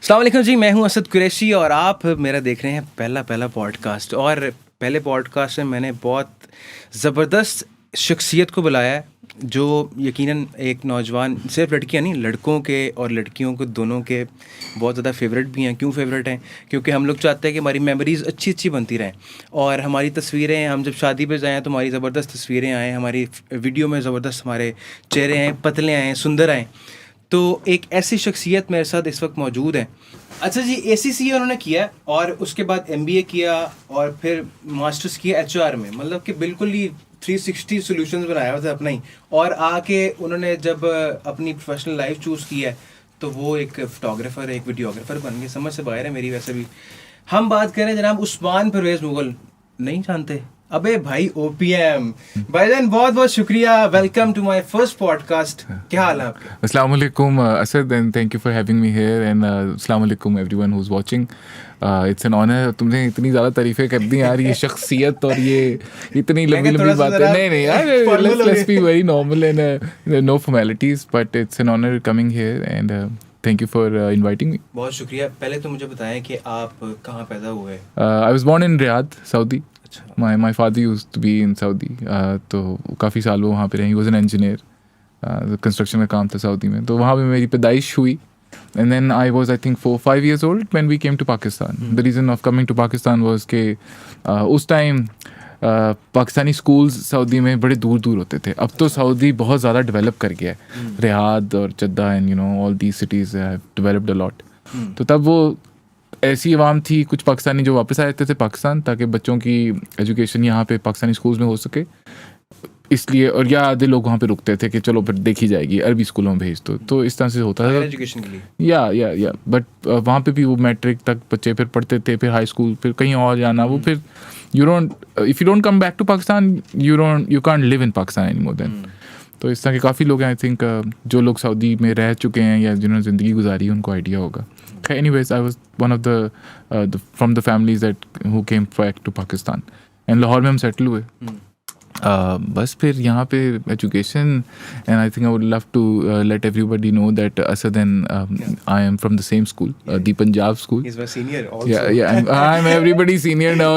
अस्सलाम वालेकुम जी, मैं हूं असद कुरैशी और आप मेरा देख रहे हैं पहला पॉडकास्ट। और पहले पॉडकास्ट में मैंने बहुत ज़बरदस्त शख्सियत को बुलाया है जो यकीनन एक नौजवान, सिर्फ लड़कियां नहीं, लड़कों के और लड़कियों को दोनों के बहुत ज़्यादा फेवरेट भी हैं। क्यों फेवरेट हैं? क्योंकि हम लोग चाहते हैं कि हमारी मेमोरीज़ अच्छी अच्छी बनती रहें और हमारी तस्वीरें, हम जब शादी पे जाएँ तो हमारी ज़बरदस्त तस्वीरें आएँ, हमारी वीडियो में ज़बरदस्त हमारे चेहरे आएँ, पतले आएँ, सुंदर आएँ। तो एक ऐसी शख्सियत मेरे साथ इस वक्त मौजूद है। अच्छा जी, ACCA उन्होंने किया और उसके बाद MBA किया और फिर मास्टर्स किया HR में। मतलब कि बिल्कुल ही 360 सॉल्यूशंस बनाया हुआ था अपना ही। और आके उन्होंने जब अपनी प्रोफेशनल लाइफ चूज़ की है तो वो एक फोटोग्राफर, एक वीडियोग्राफर बन गए। समझ से बाहर है मेरी। वैसे भी हम बात करें जनाब उस्मान परवेज़ मुगल, नहीं जानते? अबे भाई OPM भाईजान, बहुत बहुत शुक्रिया। Welcome to my first podcast. क्या हाल है आपके? अस्सलाम वालेकुम Asad, and thank you for having me here, and अस्सलाम वालेकुम everyone who is watching. It's an honour. तुमने इतनी ज़्यादा तारीफ़ें कर दी यार, ये शख्सियत और ये इतनी लंबी लंबी बातें। नहीं यार, let's be very normal and no formalities, but it's an honour coming here and thank you for inviting me. बहुत शुक्रिया। पहले तो मुझे बताएं कि आप कहाँ पैदा हुए? I was born in Riyadh, Saudi. My father used to be in Saudi, तो काफ़ी साल वो वहाँ पे रहे। He was an engineer, construction का काम था सऊदी में, तो वहाँ पे मेरी पैदाइश हुई। And then I was, I think, 4-5 years old when we came to Pakistan. The reason of coming to Pakistan was कि उस टाइम पाकिस्तानी स्कूल्स सऊदी में बड़े दूर दूर होते थे। अब तो सऊदी बहुत ज़्यादा डेवलप कर गया है। रियाद और Jeddah and all the cities have developed a lot. तो तब वो ऐसी आवाम थी, कुछ पाकिस्तानी जो वापस आए थे पाकिस्तान, ताकि बच्चों की एजुकेशन यहाँ पे पाकिस्तानी स्कूल्स में हो सके, इसलिए। और या आधे लोग वहाँ पे रुकते थे कि चलो फिर देखी जाएगी, अरबी स्कूलों में भेज दो। तो इस तरह से होता था एजुकेशन के लिए। या बट वहाँ पे भी वो मैट्रिक तक बच्चे फिर पढ़ते थे, फिर हाई स्कूल, फिर कहीं और जाना। वो फिर if you don't come back to Pakistan, you can't live in Pakistan any more then. तो इस तरह के काफ़ी लोग हैं, आई थिंक, जो लोग सऊदी में रह चुके हैं या जिन्होंने ज़िंदगी गुजारी है, उनको आइडिया होगा। Anyways, I was one of the from the families who came back to Pakistan, and Lahore में हम सेटल हुए। बस फिर यहाँ पे education, and I think I would love to let everybody know that Asad and I am from the same school, the Punjab school. He's my senior also. Yeah, I'm everybody senior now.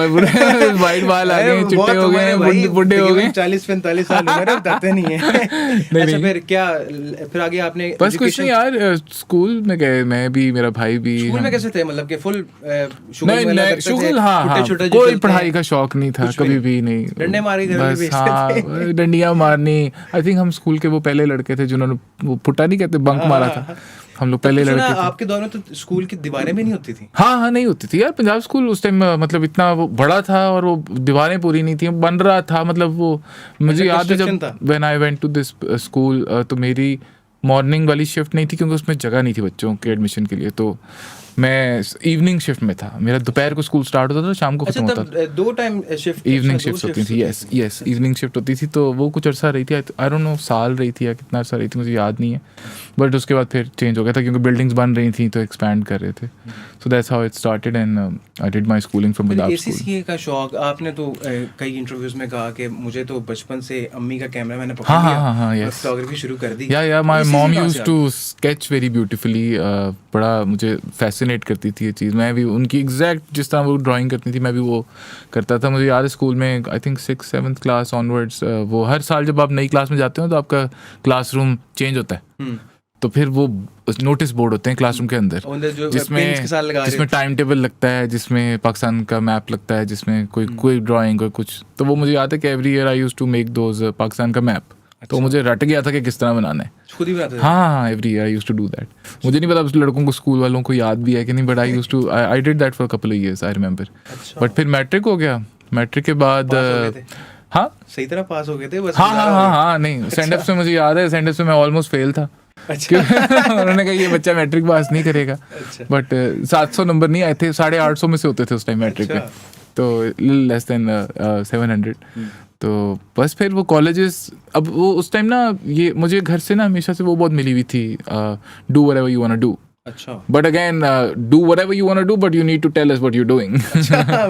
White बाल आ गए, चिट्टे हो गए, बुड्ढे हो गए। 40-45 साल उम्र है, बताते नहीं है। अच्छा, फिर क्या, फिर आगे आपने बस कुछ नहीं यार, स्कूल में गए, मैं भी, मेरा भाई भी। स्कूल में कैसे थे? मतलब कि फुल शुगल? हाँ, कोई पढ़ाई का शौक नहीं था कभी भी, नहीं। डंडे मारे घर में, हाँ, डंडियाँ मारनी। आई थिंक हम स्कूल के वो पहले लड़के थे जिन्होंने वो फुटा नहीं कहते, बंक मारा था। हम लोग पहले लड़के थे। आपके दौर में तो स्कूल की दीवारें भी नहीं होती थी? हाँ, नहीं होती थी यार। पंजाब स्कूल उस टाइम मतलब इतना वो बड़ा था और वो दीवारें पूरी नहीं थी, बन रहा था। मतलब वो मुझे याद है जब when I went to this school, तो मेरी मॉर्निंग वाली शिफ्ट नहीं थी क्योंकि उसमें जगह नहीं थी बच्चों के एडमिशन के लिए। तो मैं इवनिंग शिफ्ट में था। मेरा दोपहर को स्कूल स्टार्ट होता था, शाम को खत्म होता था। 2 टाइम शिफ्ट, इवनिंग शिफ्ट होती थी। यस, इवनिंग शिफ्ट होती थी। तो वो कुछ अर्सा रही थी, आई डोंट नो साल रही थी या कितना अर्सा रही थी, मुझे याद नहीं है। बट उसके बाद फिर चेंज हो गया था क्योंकि बिल्डिंग्स बन रही थी तो एक्सपैंड कर रहे थे। So that's how it started and I did my schooling from Punjab school. ACCA का शौक, आपने तो कई इंटरव्यूज में कहा कि मुझे तो बचपन से अम्मी का कैमरा मैंने पकड़ लिया, फोटोग्राफी शुरू कर दी। या my mom used to sketch very beautifully. बड़ा मुझे फैसिनेट करती थी ये चीज़। मैं भी उनकी एग्जैक्ट जिस तरह वो ड्राइंग करती थी, मैं भी वो करता था। मुझे याद है स्कूल में, I think 6-7th class onwards, वो हर साल जब आप नई क्लास में जाते हो तो आपका क्लासरूम चेंज होता है। तो फिर वो नोटिस बोर्ड होते हैं क्लासरूम के अंदर, जिसमें टाइम टेबल लगता है, जिसमें पाकिस्तान का मैप लगता है, जिसमें कोई ड्राइंग और कुछ। तो वो मुझे याद है कि every year I used to make those Pakistan का मैप। तो मुझे रट गया था कि किस तरह बनाना है। खुद ही बनाते थे? हाँ, every year I used to do that. मुझे नहीं पता लड़कों को, स्कूल वालों को याद भी है कि नहीं, but I used to, I did that for a couple of years, I remember. But फिर मैट्रिक हो गया। मैट्रिक के बाद हाँ, सही तरह पास हो गए थे बस? हाँ, नहीं, सेंड ऑफ में मुझे याद है, सेंड ऑफ में मैं ऑलमोस्ट फेल था। उन्होंने कहा ये बच्चा मैट्रिक पास नहीं करेगा। बट 700 नंबर नहीं आए थे, 850 में से होते थे उस टाइम मैट्रिक में, तो लेस देन 700। तो बस फिर वो कॉलेजेस, अब वो उस टाइम ना, ये मुझे घर से ना हमेशा से वो बहुत मिली हुई थी, do whatever you want to do. अच्छा, but again do whatever you want to do, but you need to tell us what you doing.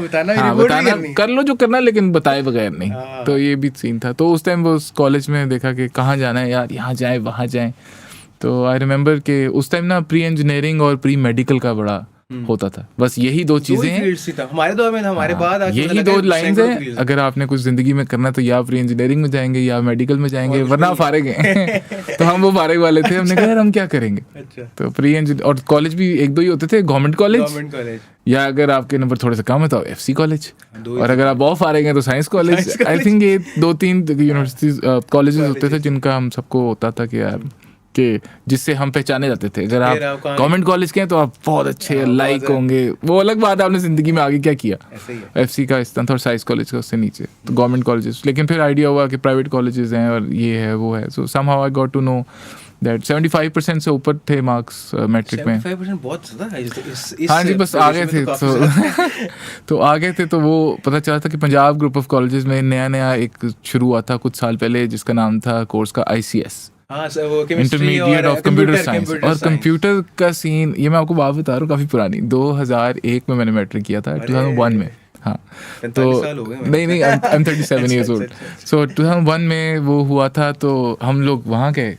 बताना कर लो जो करना, लेकिन बताए बगैर नहीं। तो ये भी सीन था। तो उस टाइम वो कॉलेज में देखा कि कहाँ जाना है यार, यहाँ जाए वहाँ जाए। तो आई रिमेंबर कि उस टाइम ना प्री इंजीनियरिंग और प्री मेडिकल का बड़ा होता था, बस यही दो चीजें हैं। हमारे दौर में, हमारे बाद यही दो लाइंस हैं, अगर आपने कुछ जिंदगी में करना तो या प्री इंजीनियरिंग में जाएंगे या मेडिकल में जाएंगे, वरना फारिग हैं। तो हम वो फारिग वाले थे, हमने कहा यार हम क्या करेंगे। तो प्री इंजीनियर और कॉलेज भी एक दो ही होते थे, गवर्नमेंट कॉलेज, या अगर आपके नंबर थोड़े से कम है तो FC कॉलेज, और अगर आप बहुत फारिग हैं तो साइंस कॉलेज। आई थिंक ये 2-3 यूनिवर्सिटीज कॉलेजेस होते थे जिनका हम सबको होता था कि यार कि जिससे हम पहचाने जाते थे। अगर आप गवर्नमेंट कॉलेज के हैं तो आप बहुत अच्छे लाइक होंगे, वो अलग बात है आपने जिंदगी में आगे क्या किया। FC का इस तरह, और साइंस कॉलेज का उससे नीचे तो गवर्नमेंट कॉलेजेस। लेकिन फिर आइडिया हुआ कि प्राइवेट कॉलेजेस हैं और ये है वो है। So somehow I got to know that 75% से ऊपर थे मार्क्स मैट्रिक में। 75% बहुत ज़्यादा है। हाँ जी, बस आ गए थे तो आ गए थे। तो वो पता चला था कि पंजाब ग्रुप ऑफ कॉलेजेस में नया एक शुरू हुआ था कुछ साल पहले, जिसका नाम था कोर्स का ICS, intermediate of computer science. और कंप्यूटर का सीन, ये मैं आपको बात बता रहा हूँ काफ़ी पुरानी, 2001 में मैंने मैट्रिक किया था, 2001 में। हाँ, तो नहीं आई एम 37 ईयर्स ओल्ड। सो 2001 में वो हुआ था, तो हम लोग वहाँ गए।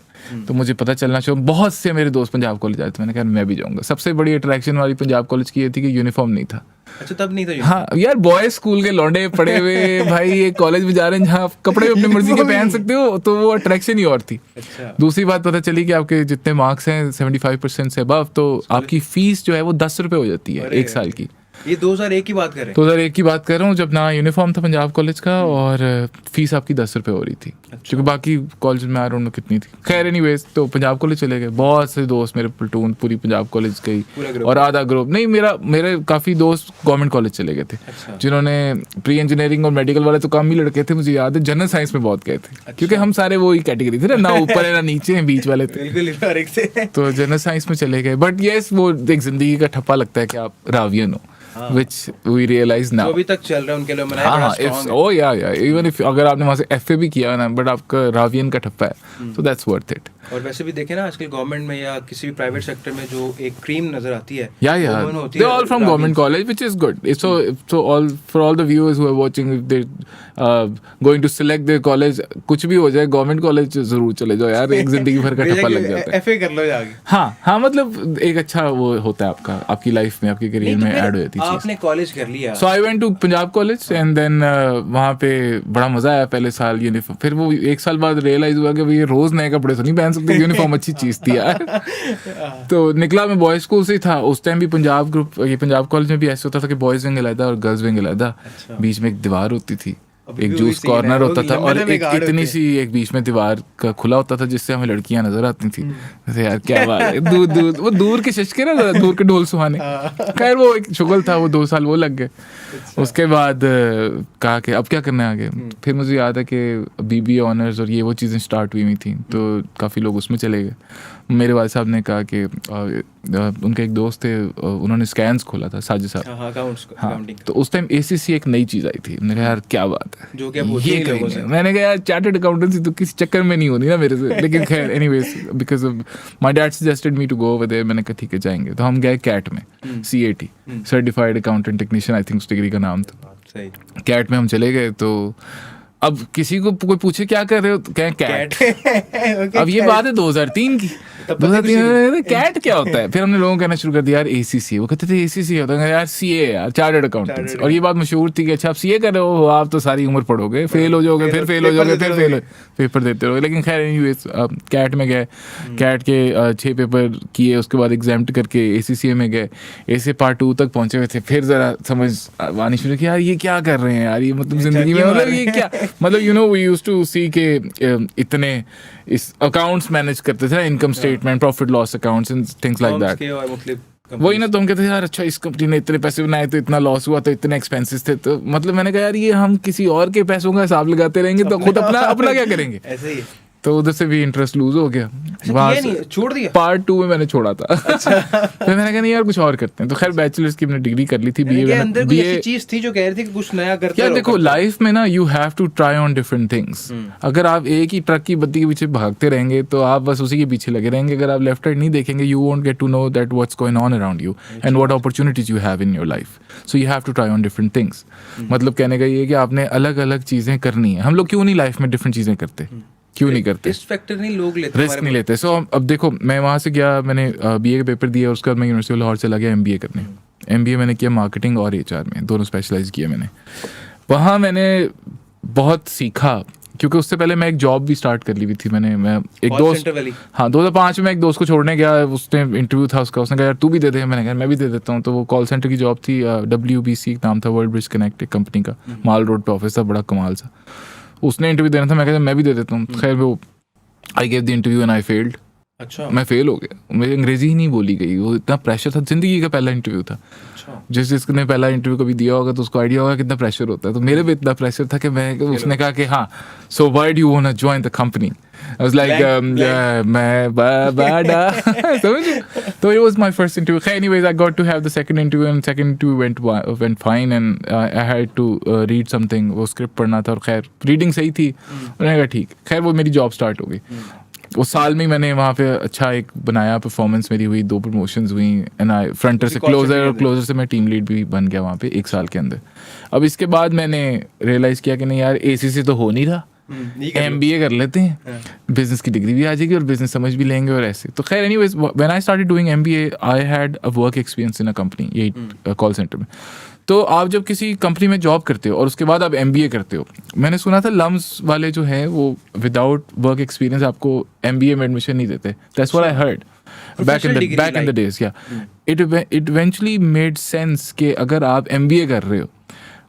तो मुझे पता चलना चाहिए, बहुत से मेरे दोस्त पंजाब कॉलेज आए थे, मैंने कहा मैं भी जाऊँगा। सबसे बड़ी अट्रैक्शन वाली पंजाब कॉलेज की ये थी कि यूनिफॉर्म नहीं था। अच्छा, तब नहीं था। हाँ यार, बॉयज स्कूल के लौंडे पड़े हुए भाई एक कॉलेज में जा रहे हैं जहाँ आप कपड़े अपनी मर्जी के पहन सकते हो, तो वो अट्रैक्शन ही और थी। अच्छा। दूसरी बात पता चली कि आपके जितने मार्क्स हैं 75% से अबव, तो आपकी फीस जो है वो 10 रुपये हो जाती है 1 साल की। ये 2001 की बात कर रहे हैं? 2001 की बात कर रहा हूँ, जब ना यूनिफॉर्म था पंजाब कॉलेज का और फीस आपकी 10 रुपये हो रही थी। क्योंकि बाकी कॉलेज में आई डोंट नो कितनी थी। खैर एनीवेज, तो पंजाब कॉलेज चले गए। बहुत से दोस्त मेरे प्लटून पूरी पंजाब कॉलेज गई, और आधा ग्रुप नहीं, मेरे काफ़ी दोस्त गवर्नमेंट कॉलेज चले गए थे। जिन्होंने प्री इंजीनियरिंग और मेडिकल वाले तो कम ही लड़के थे, मुझे याद है। जनरल साइंस में बहुत गए थे, क्योंकि हम सारे वो ही कैटेगरी थे ना ऊपर है ना नीचे हैं, बीच वाले थे। तो जनरल साइंस में चले गए। बट येस, वो एक जिंदगी का ठप्पा लगता है कि आप रावियन हो, which we realize now. अभी तक चल रहा है उनके लिए, मनाया बड़ा strong है। Oh yeah, even if अगर आपने वहाँ से FA भी किया ना, बट आपका रावियन का ठप्पा है, so that's worth it. और वैसे भी देखें ना, आजकल गवर्नमेंट में या किसी भी प्राइवेट सेक्टर में जो एक क्रीम नजर आती है, they're all from government college, which is good. So all for all the viewers who are watching, if they're going to select their college, कुछ भी हो जाए, गवर्नमेंट कॉलेज जरूर चले जाओ यार, एक जिंदगी भर का ठप्पा लग जाता है। FA कर लो जाके। हाँ, मतलब एक अच्छा वो होता है आपका, आपकी लाइफ में, आपके करियर में ऐड हो जाती है। आपने कॉलेज कर लिया, so I went to Punjab college and then वहाँ पे बड़ा मजा आया पहले साल यूनिफॉर्म। फिर वो 1 साल बाद रियलाइज हुआ कि ये रोज नए कपड़े तो नहीं पहन सकते, यूनिफॉर्म अच्छी चीज थी यार। तो निकला मैं बॉयज स्कूल से ही था उस टाइम भी। पंजाब ग्रुप, ये पंजाब कॉलेज में भी ऐसे होता था कि बॉयज विंग अलग और गर्ल्स विंग अलग, बीच में एक दीवार होती थी, एक जूस कॉर्नर होता था, और एक इतनी सी एक बीच में दीवार का खुला होता था जिससे हमें लड़कियां नजर आती थी। यार क्या बात है, दूर वो दूर के शशके ना, दूर के ढोल सुहाने। खैर वो एक शुगल था, वो 2 साल वो लग गए। उसके बाद कहा कि अब क्या करना है आगे। फिर मुझे याद है कि BBA ऑनर्स और ये वो चीज़ें स्टार्ट हुई थी, तो काफ़ी लोग उसमें चले गए। मेरे वाले साहब ने कहा कि उनके एक दोस्त थे, उन्होंने स्कैन्स खोला था, साजिद साहब। हाँ, तो उस टाइम ACC एक नई चीज़ आई थी। मैंने कहा यार क्या बात है, जो क्या ये करेंगे। मैंने कहा यार चार्टर्ड अकाउंटेंसी तो किसी चक्कर में नहीं होनी ना मेरे से। लेकिन खैर anyways, because my dad suggested me to go over there. मैंने कहा ठीक है जाएंगे। तो हम गए कैट में, CAT, certified accountant technician, I think उस डिग्री का नाम था। कैट में हम चले गए। तो अब किसी को कोई पूछे क्या कर रहे हो, तो क्या कैट। अब ये बात है 2003 की। 2003 कैट क्या होता है। फिर हमने लोगों को कहना शुरू कर दिया यार ACC। वो कहते थे ACC होता है यार CA यार, चार्टर्ड अकाउंटेंसी। और ये बात मशहूर थी कि अच्छा आप CA कर रहे हो, आप तो सारी उम्र पढ़ोगे, फेल हो जाओगे, फिर फेल हो जाओगे, फिर फेल पेपर देते रहोगे। लेकिन खैर एनीवेज कैट में गए, कैट के 6 पेपर किए, उसके बाद एग्जाम्ट करके ACCA में गए। ऐसे पार्ट 2 तक पहुंचे हुए थे। फिर जरा समझ आनी शुरू की यार ये क्या कर रहे हैं यार, ये मतलब जिंदगी में मतलब ये क्या, मतलब you know we used to see के इतने इस अकाउंट्स मैनेज करते थे, income statement, profit loss accounts and things like that. वही ना, तो हम कहते थे यार अच्छा इस कंपनी ने इतने पैसे बनाए तो इतना लॉस हुआ, तो इतने एक्सपेंसेस थे। तो मतलब मैंने कहा यार ये हम किसी और के पैसों का हिसाब लगाते रहेंगे तो खुद अपना क्या करेंगे। ऐसे ही तो उधर से भी इंटरेस्ट लूज हो गया। छोड़ दिया। पार्ट 2 में मैंने छोड़ा था। फिर मैंने कहा नहीं यार कुछ और करते हैं। तो खैर बैचलर्स की मैंने डिग्री कर ली थी। BA चीज थी जो कह रही थी कि कुछ नया करते हैं। देखो लाइफ में ना you have to try on different things. अगर आप एक ही ट्रक की बत्ती के पीछे भागते रहेंगे तो आप बस उसी के पीछे लगे रहेंगे। अगर आप लेफ्ट राइट नहीं देखेंगे you won't get to know that what's going on around you and what opportunities you have in your life. So you have to try on different things. मतलब कहने का ये कि आपने अलग अलग चीजें करनी है। हम लोग क्यों नहीं लाइफ में डिफरेंट चीजें करते, क्यों नहीं करते, इस फैक्टर नहीं लोग लेते, रिस्क नहीं लेते। सो अब देखो मैं वहाँ से गया, मैंने BA का पेपर दिया और उसके बाद मैं यूनिवर्सिटी लाहौर चला गया MBA करने। MBA मैंने किया मार्केटिंग और HR में, दोनों स्पेशलाइज किया मैंने। वहाँ मैंने बहुत सीखा क्योंकि उससे पहले मैं एक जॉब भी स्टार्ट कर ली हुई थी मैंने। मैं एक दोस्त, हाँ 2005 में एक दोस्त को छोड़ने गया, उसने इंटरव्यू था उसका, उसने कहा यार तू भी दे दे, मैंने कहा मैं भी दे देता हूँ। तो वो कॉल सेंटर की जॉब थी, WBC नाम था, वर्ल्ड ब्रिज कनेक्ट, एक कंपनी का, माल रोड पे ऑफिस था, बड़ा कमाल सा। उसने इंटरव्यू देना था, मैं कहता मैं भी दे देता हूँ। खैर वो I gave the interview and I failed. अच्छा, मैं फेल हो गया, मेरी अंग्रेजी ही नहीं बोली गई। वो इतना प्रेशर था, जिंदगी का पहला इंटरव्यू था। जिसने पहला इंटरव्यू कभी दिया होगा तो उसको आइडिया होगा कितना प्रेशर होता है। तो मेरे पे इतना प्रेशर था कि उसने कहा कि हाँ so why do you want to join the company. I was like मैं बाडा समझ। तो it was my first interview. खैर anyways I got to have the second interview and second interview went fine and I had to read something, वो script पढ़ना था और खैर रीडिंग सही थी। उन्होंने कहा ठीक। खैर वो मेरी जॉब स्टार्ट हो गई। उस साल में मैंने वहाँ पे अच्छा एक बनाया, परफॉर्मेंस मेरी हुई, 2 प्रमोशंस हुई एंड आई फ्रंटर से क्लोजर, और क्लोजर से मैं टीम लीड भी बन गया वहाँ पे 1 साल के अंदर। अब इसके बाद मैंने रियलाइज़ किया कि नहीं यार ACC तो हो नहीं रहा, MBA कर लेते हैं, बिजनेस की डिग्री भी आ जाएगी और बिजनेस समझ भी लेंगे और ऐसे। तो खैर anyways when I started doing MBA I had a work experience in a company, यही कॉल सेंटर में। तो आप जब किसी कंपनी में जॉब करते हो और उसके बाद आप MBA करते हो, मैंने सुना था लम्स वाले जो है वो विदाउट वर्क एक्सपीरियंस आपको MBA में एडमिशन नहीं देते। That's what I heard back in the days. It eventually made sense कि अगर आप MBA कर रहे हो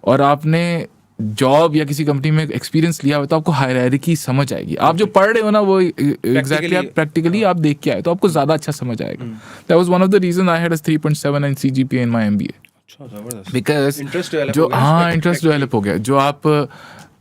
और आपने जॉब या किसी कंपनी में एक्सपीरियंस लिया हो तो आपको हायरार्की समझ आएगी। आप जो पढ़ रहे हो ना वो एग्जैक्टली आप प्रैक्टिकली आप देख के आए तो आपको ज़्यादा अच्छा समझ आएगा। That was one of the reasons I had a 3.79 CGPA in my MBA. Because interest develop हो गया। जो आप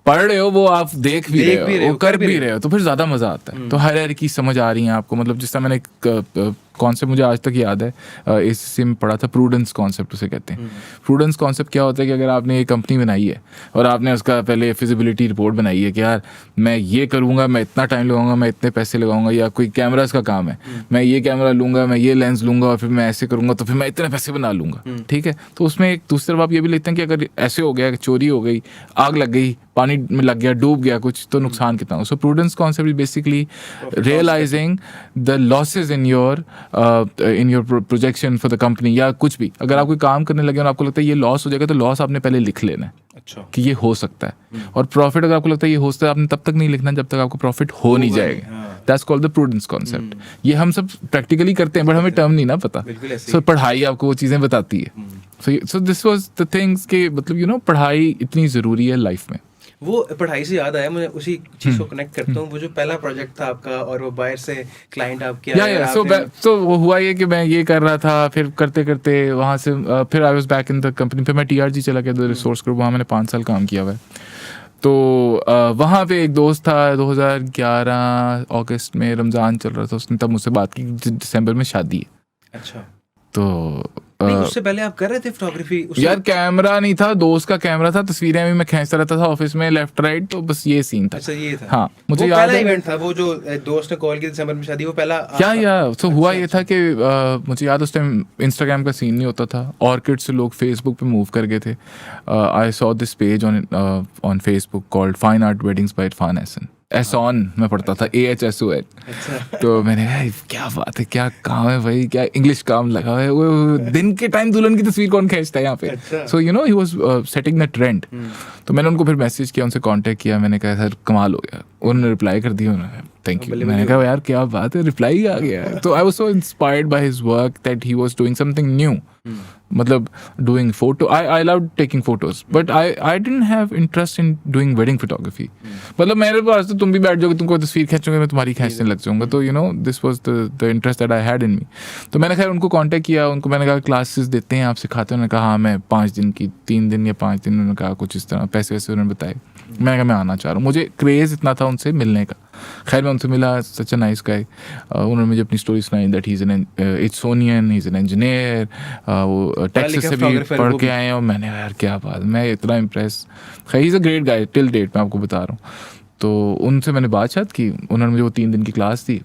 पढ़ रहे हो वो आप देख भी रहे हो, कर भी रहे हो, तो फिर ज्यादा मजा आता है। तो हायरार्की समझ आ रही है आपको। मतलब जिस तरह मैंने कॉन्सेप्ट मुझे आज तक याद है, ACC में पढ़ा था, प्रूडेंस कॉन्सेप्ट उसे कहते हैं। प्रूडेंस कॉन्सेप्ट क्या होता है कि अगर आपने एक कंपनी बनाई है और आपने उसका पहले फिजिबिलिटी रिपोर्ट बनाई है कि यार मैं ये करूँगा, मैं इतना टाइम लगाऊंगा, मैं इतने पैसे लगाऊंगा, या कोई कैमराज का काम है, मैं ये कैमरा लूंगा, मैं ये लेंस लूंगा और फिर मैं ऐसे करूंगा तो फिर मैं इतने पैसे बना लूंगा, ठीक है। तो उसमें एक दूसरी तरफ आप ये भी लिखते हैं कि अगर ऐसे हो गया, चोरी हो गई, आग लग गई, पानी में लग गया, डूब गया कुछ, तो नुकसान कितना हो। So prudence concept is basically realising the losses in your projection for the company या कुछ भी। अगर आप कोई काम करने लगे और आपको लगता है ये लॉस हो जाएगा तो लॉस आपने पहले लिख लेना है। अच्छा, कि ये हो सकता है। और प्रॉफिट अगर आपको लगता है ये हो सकता है, आपने तब तक नहीं लिखना जब तक आपको प्रॉफिट हो नहीं जाएगा। That's called the prudence concept. ये हम सब प्रैक्टिकली करते हैं बट हमें टर्म नहीं ना पता। सो पढ़ाई आपको वो चीज़ें बताती है। So this was the things के मतलब पढ़ाई इतनी ज़रूरी है लाइफ में। वो पढ़ाई से याद आया, मैं उसी चीज़ को कनेक्ट करता हूँ। वो जो पहला प्रोजेक्ट था आपका और वो बाहर से क्लाइंट आपके आया, सो वो हुआ ये कि मैं ये कर रहा था, फिर करते करते वहाँ से फिर I was back in the company. फिर मैं TRG चला गया, द रिसोर्स ग्रुप, वहाँ मैंने 5 साल काम किया हुआ है। तो वहाँ पे एक दोस्त था, 2011 अगस्त में रमज़ान चल रहा था, उसने तब मुझसे बात की, दिसंबर में शादी है। अच्छा, तो उससे पहले आप कर रहे थे फोटोग्राफी? यार कैमरा नहीं था, दोस्त का कैमरा था, तस्वीरें भी मैं खींचता रहता था ऑफिस में लेफ्ट राइट, तो बस ये सीन था। अच्छा, ये था। हाँ, मुझे याद है पहला इवेंट था वो जो दोस्त ने कॉल किया दिसंबर में शादी, वो पहला तो हुआ ये था कि मुझे याद, उस टाइम इंस्टाग्राम का सीन नहीं होता था, ऑर्किड से लोग फेसबुक पे मूव कर गए थे। I saw this page on Facebook called fine art weddings by Irfan Hasan. एसॉन मैं पढ़ता था, AHSON। तो मैंने कहा क्या बात है, क्या काम है भाई, क्या इंग्लिश काम लगा है। वो दिन के टाइम दुल्हन की तस्वीर कौन खींचता है यहाँ पे। So he was setting the trend. तो मैंने उनको फिर मैसेज किया, उनसे कांटेक्ट किया, मैंने कहा सर कमाल हो गया। उन्होंने रिप्लाई कर दिया, उन्होंने थैंक यू। मैंने कहा यार क्या बात है, रिप्लाई आ गया। तो I was so inspired by his work that he was doing something new. मतलब doing photo, I love taking photos but I didn't have interest in doing wedding photography. मतलब मेरे पास तो तुम भी बैठ जाओगे, तुमको तस्वीर खींचोगे, मैं तुम्हारी खींचने लग जाऊंगा। तो this was the interest that I had in me. तो मैंने खैर उनको कांटेक्ट किया, उनको मैंने कहा क्लासेस देते हैं आप, सिखाते हैं? उन्होंने कहा हाँ मैं 5 दिन की, 3 दिन या 5 दिन, उन्होंने कहा कुछ इस तरह, पैसे वैसे उन्होंने बताए। मैंने कहा मैं आना चाह रहा हूँ, मुझे क्रेज़ इतना था उनसे मिलने का। खैर मैं उनसे मिला, सच अ नाइस गाय। उन्होंने मुझे अपनी स्टोरी सुनाई that he is an Etonian, he is an engineer, वो टेक्सास से भी पढ़ के आए हैं। और मैंने यार क्या बात, मैं इतना इम्प्रेस। खैर he is a great guy till date, मैं आपको बता रहा हूँ। तो उनसे मैंने बातचीत की, उन्होंने मुझे वो 3 दिन की क्लास दी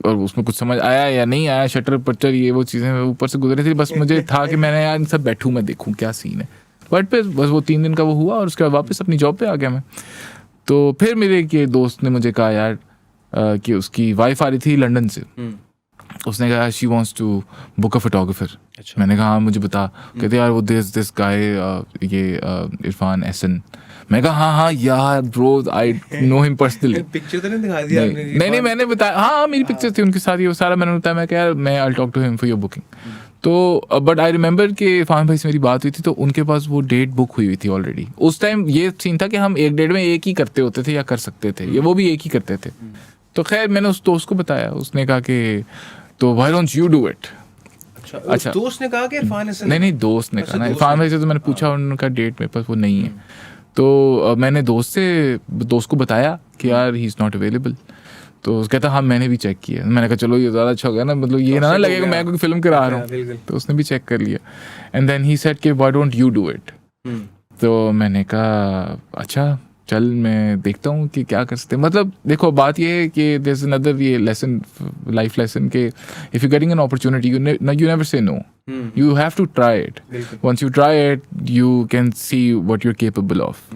और उसमें कुछ समझ आया या नहीं आया, शटर पट्टर ये वो चीज़ें ऊपर से गुजरी थी। बस मुझे था कि मैंने यार इन सब बैठूँ, मैं देखूँ क्या सीन है। बट फिर बस वो 3 दिन का वो हुआ और उसके बाद वापस अपनी जॉब पे आ गया मैं। तो फिर मेरे एक दोस्त ने मुझे कहा यार कि उसकी वाइफ आ रही थी लंदन से, उसने कहा she wants to book a photographer. मैंने कहा हाँ मुझे बता। कहते यार वो दिस गाय ये इरफान एहसन। मैं कहा हाँ यार bro I know him personally. Picture तो नहीं दिखा दिया आपने? नहीं मैंने बताया हाँ मेरी पिक्चर थी उनके साथ, ये सारा मैंने बताया। मैं क्या यार मैं I talk to him for your booking. तो बट आई रिमेंबर कि इरफान भाई से मेरी बात हुई थी, तो उनके पास वो डेट बुक हुई थी ऑलरेडी। उस टाइम ये सीन था कि हम एक डेट में एक ही करते होते थे या कर सकते थे, ये वो भी एक ही करते थे। तो खैर मैंने उस दोस्त को बताया, उसने कहा कि तो why don't you do it. अच्छा दोस्त ने कहा कि इरफान एहसन? नहीं दोस्त ने कहा ना। इरफान भाई से तो मैंने पूछा, उनका डेट मेरे पास वो नहीं है। तो मैंने दोस्त को बताया कि यार ही इज़ नॉट अवेलेबल। तो कहता हाँ मैंने भी चेक किया। मैंने कहा चलो ये ज़्यादा अच्छा हो गया ना, मतलब ये ना लगेगा मैं कोई फिल्म करा रहा हूँ। तो उसने भी चेक कर लिया। एंड देन ही सेड कि why don't you do it. तो मैंने कहा अच्छा चल मैं देखता हूँ कि क्या कर सकते हैं। मतलब देखो बात ये है कि देयर इज अनदर ये लेसन, लाइफ लेसन, के if you getting an opportunity you never say no, you have to try it. Once you try it you can see what you're capable of.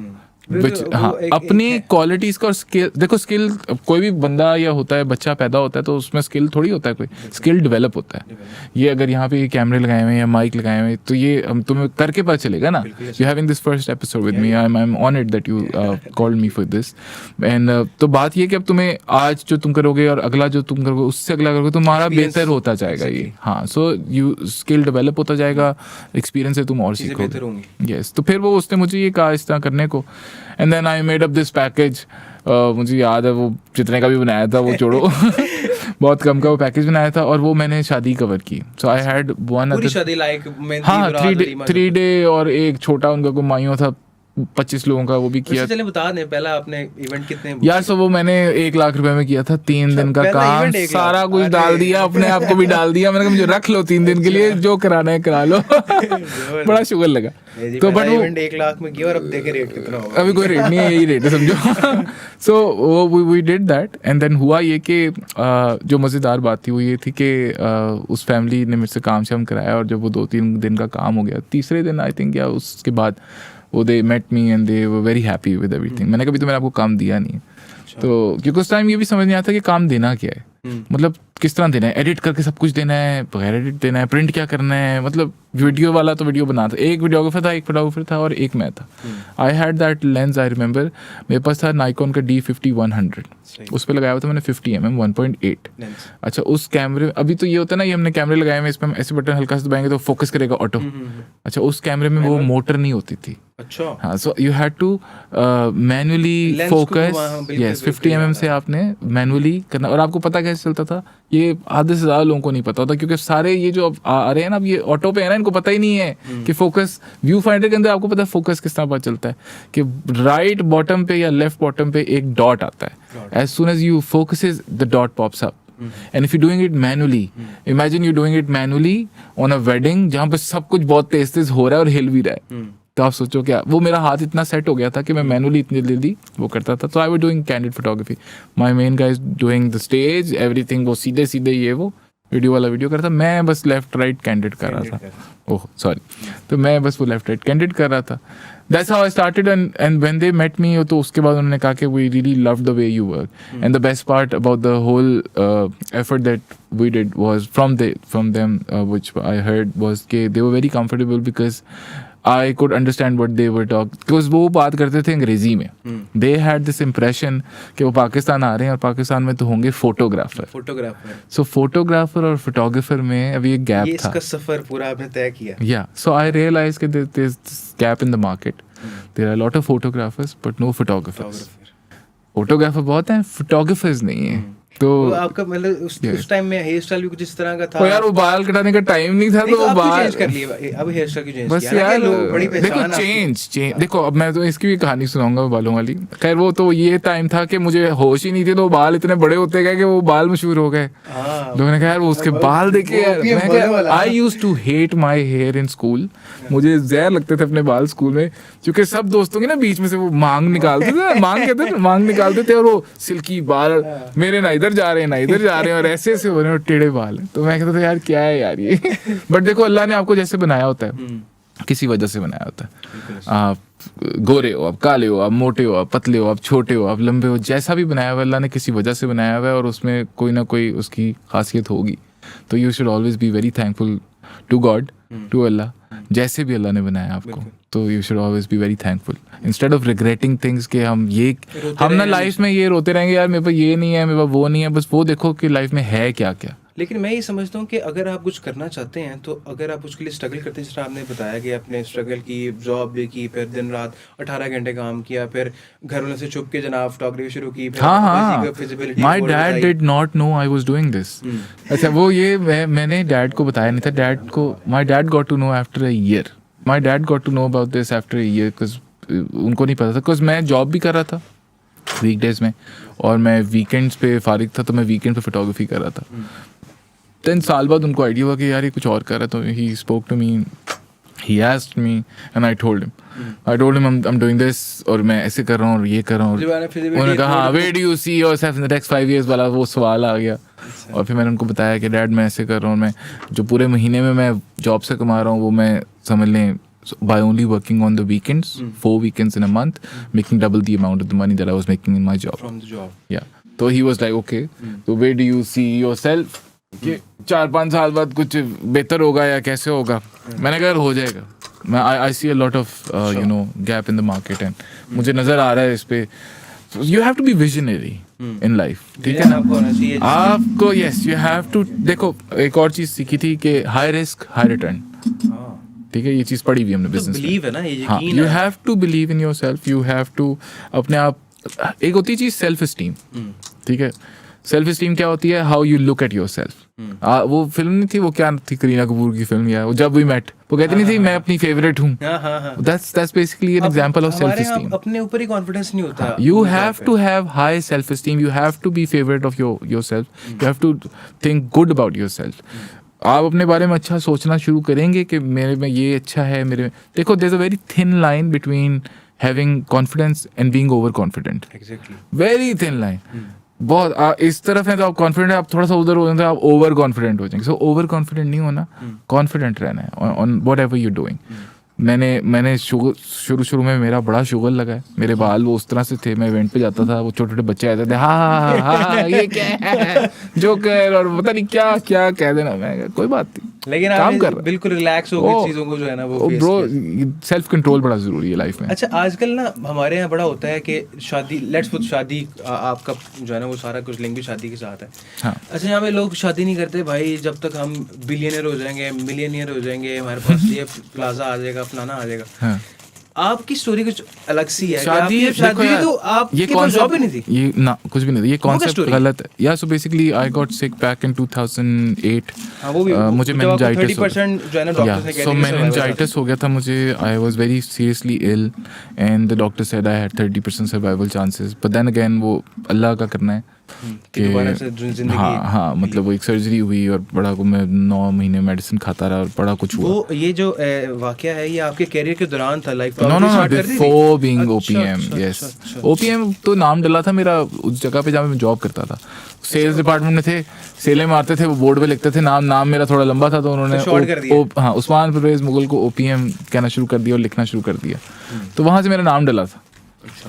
हाँ अपनी qualities का और skill देखो। Skill कोई भी बंदा या होता है बच्चा पैदा होता है तो उसमें स्किल थोड़ी होता है, कोई स्किल डेवलप होता है। ये अगर यहाँ पे कैमरे लगाए हुए हैं या माइक लगाए हुए हैं तो ये तुम्हें करके पता चलेगा ना। You having this first episode with me, I am honoured that you called me for this. And तो बात ये कि अब तुम्हें आज जो तुम करोगे और अगला जो तुम करोगे उससे अगला करोगे तुम्हारा बेहतर होता जाएगा ये। हाँ सो यू स्किल डेवलप होता जाएगा, एक्सपीरियंस से तुम और सीखोगे। यस तो फिर वो उसने मुझे ये कहा इस तरह करने को। And then I made up this package. मुझे याद है वो जितने का भी बनाया था वो छोड़ो बहुत कम का वो पैकेज बनाया था और वो मैंने शादी कवर की। सो आई हैड वन अदर शादी लाइक हाँ 3 डे और एक छोटा उनका कोई माइयों था 25 लोगों का, वो भी किया। चलिए बता दें पहला आपने इवेंट कितने यार सो वो मैंने 1 लाख रुपए में किया था। 3 दिन का काम, सारा कुछ डाल दिया, अपने आप को भी डाल दिया। मैंने कहा मुझे रख लो 3 दिन के लिए, जो कराना है करा लो बड़ा शुगर लगा। तो बट वो 1 लाख में किया और अब देखे रेट कितना होगा। अभी कोई रेट नहीं है, यही रेट है समझो। So we did that and then हुआ ये कि जो मज़ेदार बात थी वो ये थी कि उस फैमिली ने मुझसे काम शाम कराया और जब वो 2-3 दिन का काम हो गया, तीसरे दिन आई थिंक या उसके बाद वो they met me and they were very happy with everything. मैंने कभी तो मैंने आपको काम दिया नहीं है। तो क्योंकि उस टाइम ये भी समझ नहीं आता कि काम देना क्या है, मतलब किस तरह देना है, एडिट करके सब कुछ देना है, बगैर एडिट देना है, प्रिंट क्या करना है। मतलब वीडियो वाला तो वीडियो बना था, एक वीडियोग्राफर था, एक फोटोग्राफर था और एक मैं था। I had that lens, I remember मेरे पास था नाइकॉन का D50-100, उस पर लगाया हुआ था मैंने 50mm 1.8। अच्छा उस कैमरे अभी तो ये होता है ना, ये हमने कैमरे लगाए हुए, इस पर हम ऐसे बटन हल्का से दबाएंगे तो फोकस करेगा ऑटो। अच्छा उस कैमरे में वो मोटर नहीं होती थी। अच्छा हाँ so you had to manually focus. Yes 50mm से आपने मैनुअली करना। और आपको पता कैसे चलता था, ये आधे से ज़्यादा लोगों को नहीं पता होता क्योंकि सारे ये जो अब आ रहे हैं ना, अब ये ऑटो पे है ना, इनको पता ही नहीं है कि फोकस व्यू फाइंडर के अंदर आपको पता है फोकस किस तरह पता चलता है कि राइट बॉटम पे या लेफ्ट बॉटम पे एक डॉट आता है। As soon as you focuses the dot pops up. And if you're doing it manually, imagine you're doing it manually on a wedding जहाँ पे सब कुछ बहुत तेज तेज हो रहा है और हिल भी रहा है। तो आप सोचो क्या, वो मेरा हाथ इतना सेट हो गया था कि मैं मैनुअली इतनी जल्दी वो करता था। तो I was doing candid photography, my main guys doing the stage everything. वो सीधे सीधे ये वो वीडियो वाला वीडियो करता, मैं बस लेफ्ट राइट कैंडिड कर रहा था। ओह सॉरी, तो मैं बस वो लेफ्ट राइट कैंडिड कर रहा था। That's how I started and when they met me, तो उसके बाद उन्होंने कहा कि we really loved the way you work. And the best part about the whole effort that we did was from them, which I heard was कि they were very comfortable because I could understand what they were talking, because वो बात करते थे अंग्रेजी में। They had this impression कि वो पाकिस्तान आ रहे हैं और पाकिस्तान में तो होंगे फोटोग्राफर। So फोटोग्राफर और फोटोग्राफर में अभी एक गैप था। इसका सफर पूरा आपने तय किया। Yeah, so I realized कि there's this gap in the market. There are a lot of photographers but no photographers. Photographer बहुत हैं, फोटोग्राफर्स नहीं है। तो आपका मतलब उस टाइम में हेयर स्टाइल भी कुछ इस तरह का था। तो यार वो बाल कटाने का टाइम नहीं था, तो वो बाल चेंज कर लिए। अब हेयर स्टाइल क्यों चेंज बस किया? यार बड़ी देखो चेंज देखो, अब मैं तो इसकी भी कहानी सुनाऊंगा बालों वाली। खैर वो तो ये टाइम था कि मुझे होश ही नहीं थी, तो बाल इतने बड़े होते गए कि वो बाल मशहूर हो गए। लोगों ने कहा यार वो उसके बाल देखे। I used to hate my hair in school. मुझे जहर लगते थे अपने बाल स्कूल में, क्योंकि सब दोस्तों की ना बीच में से वो मांग निकालते थे, मांग निकालते थे और वो सिल्की बाल मेरे ना इधर जा रहे हैं ना इधर जा रहे हैं और ऐसे हो रहे हैं और टेढ़े बाल हैं। तो मैं कहता था यार क्या है यार ये। बट देखो अल्लाह ने आपको जैसे बनाया होता है किसी वजह से बनाया होता है। आप गोरे हो, आप काले हो, आप मोटे हो, आप पतले हो, आप छोटे हो, आप लंबे हो, जैसा भी बनाया हुआ अल्लाह ने किसी वजह से बनाया हुआ है और उसमें कोई ना कोई उसकी खासियत होगी। तो you should always be very thankful to God, to Allah, जैसे भी अल्लाह ने बनाया आपको। तो you should always be very thankful instead of regretting things कि हम ना लाइफ में ये रोते रहेंगे यार मेरे पास ये नहीं है, मेरे पास वो नहीं है। बस वो देखो कि लाइफ में है क्या क्या। लेकिन मैं ये समझता हूँ कि अगर आप कुछ करना चाहते हैं तो अगर आप उसके लिए स्ट्रगल करते हैं, जिस तरह आपने बताया कि आपने स्ट्रगल की, जॉब भी की, फिर दिन रात 18 घंटे काम किया, फिर घर वालों से छुप के जनाब फोटोग्राफी शुरू की, फिर हाँ, my dad did not know I was doing this. अच्छा, वो ये मैंने डैड को बताया नहीं था। डैड को my dad got to know after a year. My dad got to know about this after a year because उनको नहीं पता था। बिकॉज मैं जॉब भी कर रहा था वीकडेज में और मैं वीकेंड्स पे फारिग था, तो मैं वीकेंड पे फोटोग्राफी कर रहा था। 10 साल बाद उनको आइडिया हुआ कि यार ये कुछ और कर रहा है। तो he spoke to me, he asked me and I told him I am doing this और मैं ऐसे कर रहा हूँ और ये कर रहा हूँ। उन्होंने कहा हाँ, where do you see yourself in the next 5 years वाला वो सवाल आ गया। और फिर मैंने उनको बताया कि डैड मैं ऐसे कर रहा हूँ, मैं जो पूरे महीने में मैं जॉब से कमा रहा हूँ वो मैं समझ लें by only working on the weekends, 4 weekends in a month, making double the amount of the money that I was making in my job. From the job. Yeah. So he was like, okay, so where do you see yourself? कि 4-5 साल बाद कुछ बेहतर होगा या कैसे होगा? मैंने कहा हो जाएगा। मैं I see a lot of you know gap in the market and मुझे नज़र आ रहा है इस पे। You have to be visionary in life, ठीक है ना? आपको yes, you have to। देखो एक और चीज़ सीखी थी कि high risk, high return। ठीक है, ये चीज़ पढ़ी हुई हमने बिजनेस में। बिलीव है ना, ये हाँ, यकीन यू है। Have to believe in yourself. You have to अपने आप। एक होती है चीज़ सेल्फ स्टीम, ठीक है? सेल्फ स्टीम क्या होती है? How you look at your self. वो फिल्म नहीं थी, वो क्या थी, करीना कपूर की फिल्म या वो जब वी मेट, वो कहती नहीं थी मैं अपनी फेवरेट हूँ। That's basically an example of self esteem. अपने ऊपर ही कॉन्फिडेंस नहीं होता। You have to have high self esteem. You have to be favourite of yourself. You have to think good about yourself. आप अपने बारे में अच्छा सोचना शुरू करेंगे कि मेरे में ये अच्छा है, मेरे में देखो there is a very thin line between having confidence and being over confident. Exactly, very thin line. बहुत इस तरफ है तो आप कॉन्फिडेंट है, आप थोड़ा सा उधर हो जाते हैं आप ओवर कॉन्फिडेंट हो जाएंगे। सो ओवर कॉन्फिडेंट नहीं होना, कॉन्फिडेंट रहना है ऑन व्हाटएवर यू डूइंग। मैंने शुरू में मेरा बड़ा शुगल लगा है। मेरे बाल वो उस तरह से थे, मैं इवेंट पे जाता था, वो छोटे छोटे बच्चे आते थे, हाँ ये क्या है जोकर और पता नहीं क्या क्या कह देना। मैं कोई बात नहीं, लेकिन काम कर बिल्कुल रिलैक्स हो गए चीजों को जो है ना वो ब्रो। सेल्फ कंट्रोल बड़ा जरूरी है लाइफ में। अच्छा, आजकल ना हमारे यहाँ बड़ा होता है कि शादी, लेट्स पुट शादी, आपका जो है ना वो सारा कुछ लिंक भी शादी के साथ है। हाँ। अच्छा, यहाँ पे लोग शादी नहीं करते भाई जब तक हम बिलियनियर हो जाएंगे, मिलियनियर हो जाएंगे, हमारे पास ये प्लाजा आ जाएगा, फलाना आ जाएगा। हाँ। आपकी स्टोरी कुछ अलग सी है। शादी तो आप ये जॉब ही नहीं थी, ये ना कुछ भी नहीं था। ये कॉन्सेप्ट गलत है। या so basically I got sick back in 2008। वो भी मुझे मेनिंजाइटिस 30% जो है ना डॉक्टर्स ने कह दिया मेनिंजाइटिस हो गया था मुझे। I was very seriously ill and the doctor said I had 30% survival chances. But then again वो अल्लाह का करना है कि हाँ मतलब वो एक सर्जरी हुई और बड़ा को मैं 9 महीने मेडिसिन खाता रहा और बड़ा कुछ हुआ। वो ये जो वाकया है ये आपके कैरियर के दौरान था, like no before being OPM. Yes, OPM तो नाम डला था मेरा उस जगह पे जहाँ मैं जॉब करता था। सेल्स डिपार्टमेंट में थे, सेलें मारते थे, वो बोर्ड पे लिखते थे नाम मेरा थोड़ा लंबा था तो उन्होंने हाँ उस्मान परवेज मुगल को ओपीएम कहना शुरू कर दिया और लिखना शुरू कर दिया। तो वहाँ से मेरा नाम डला था।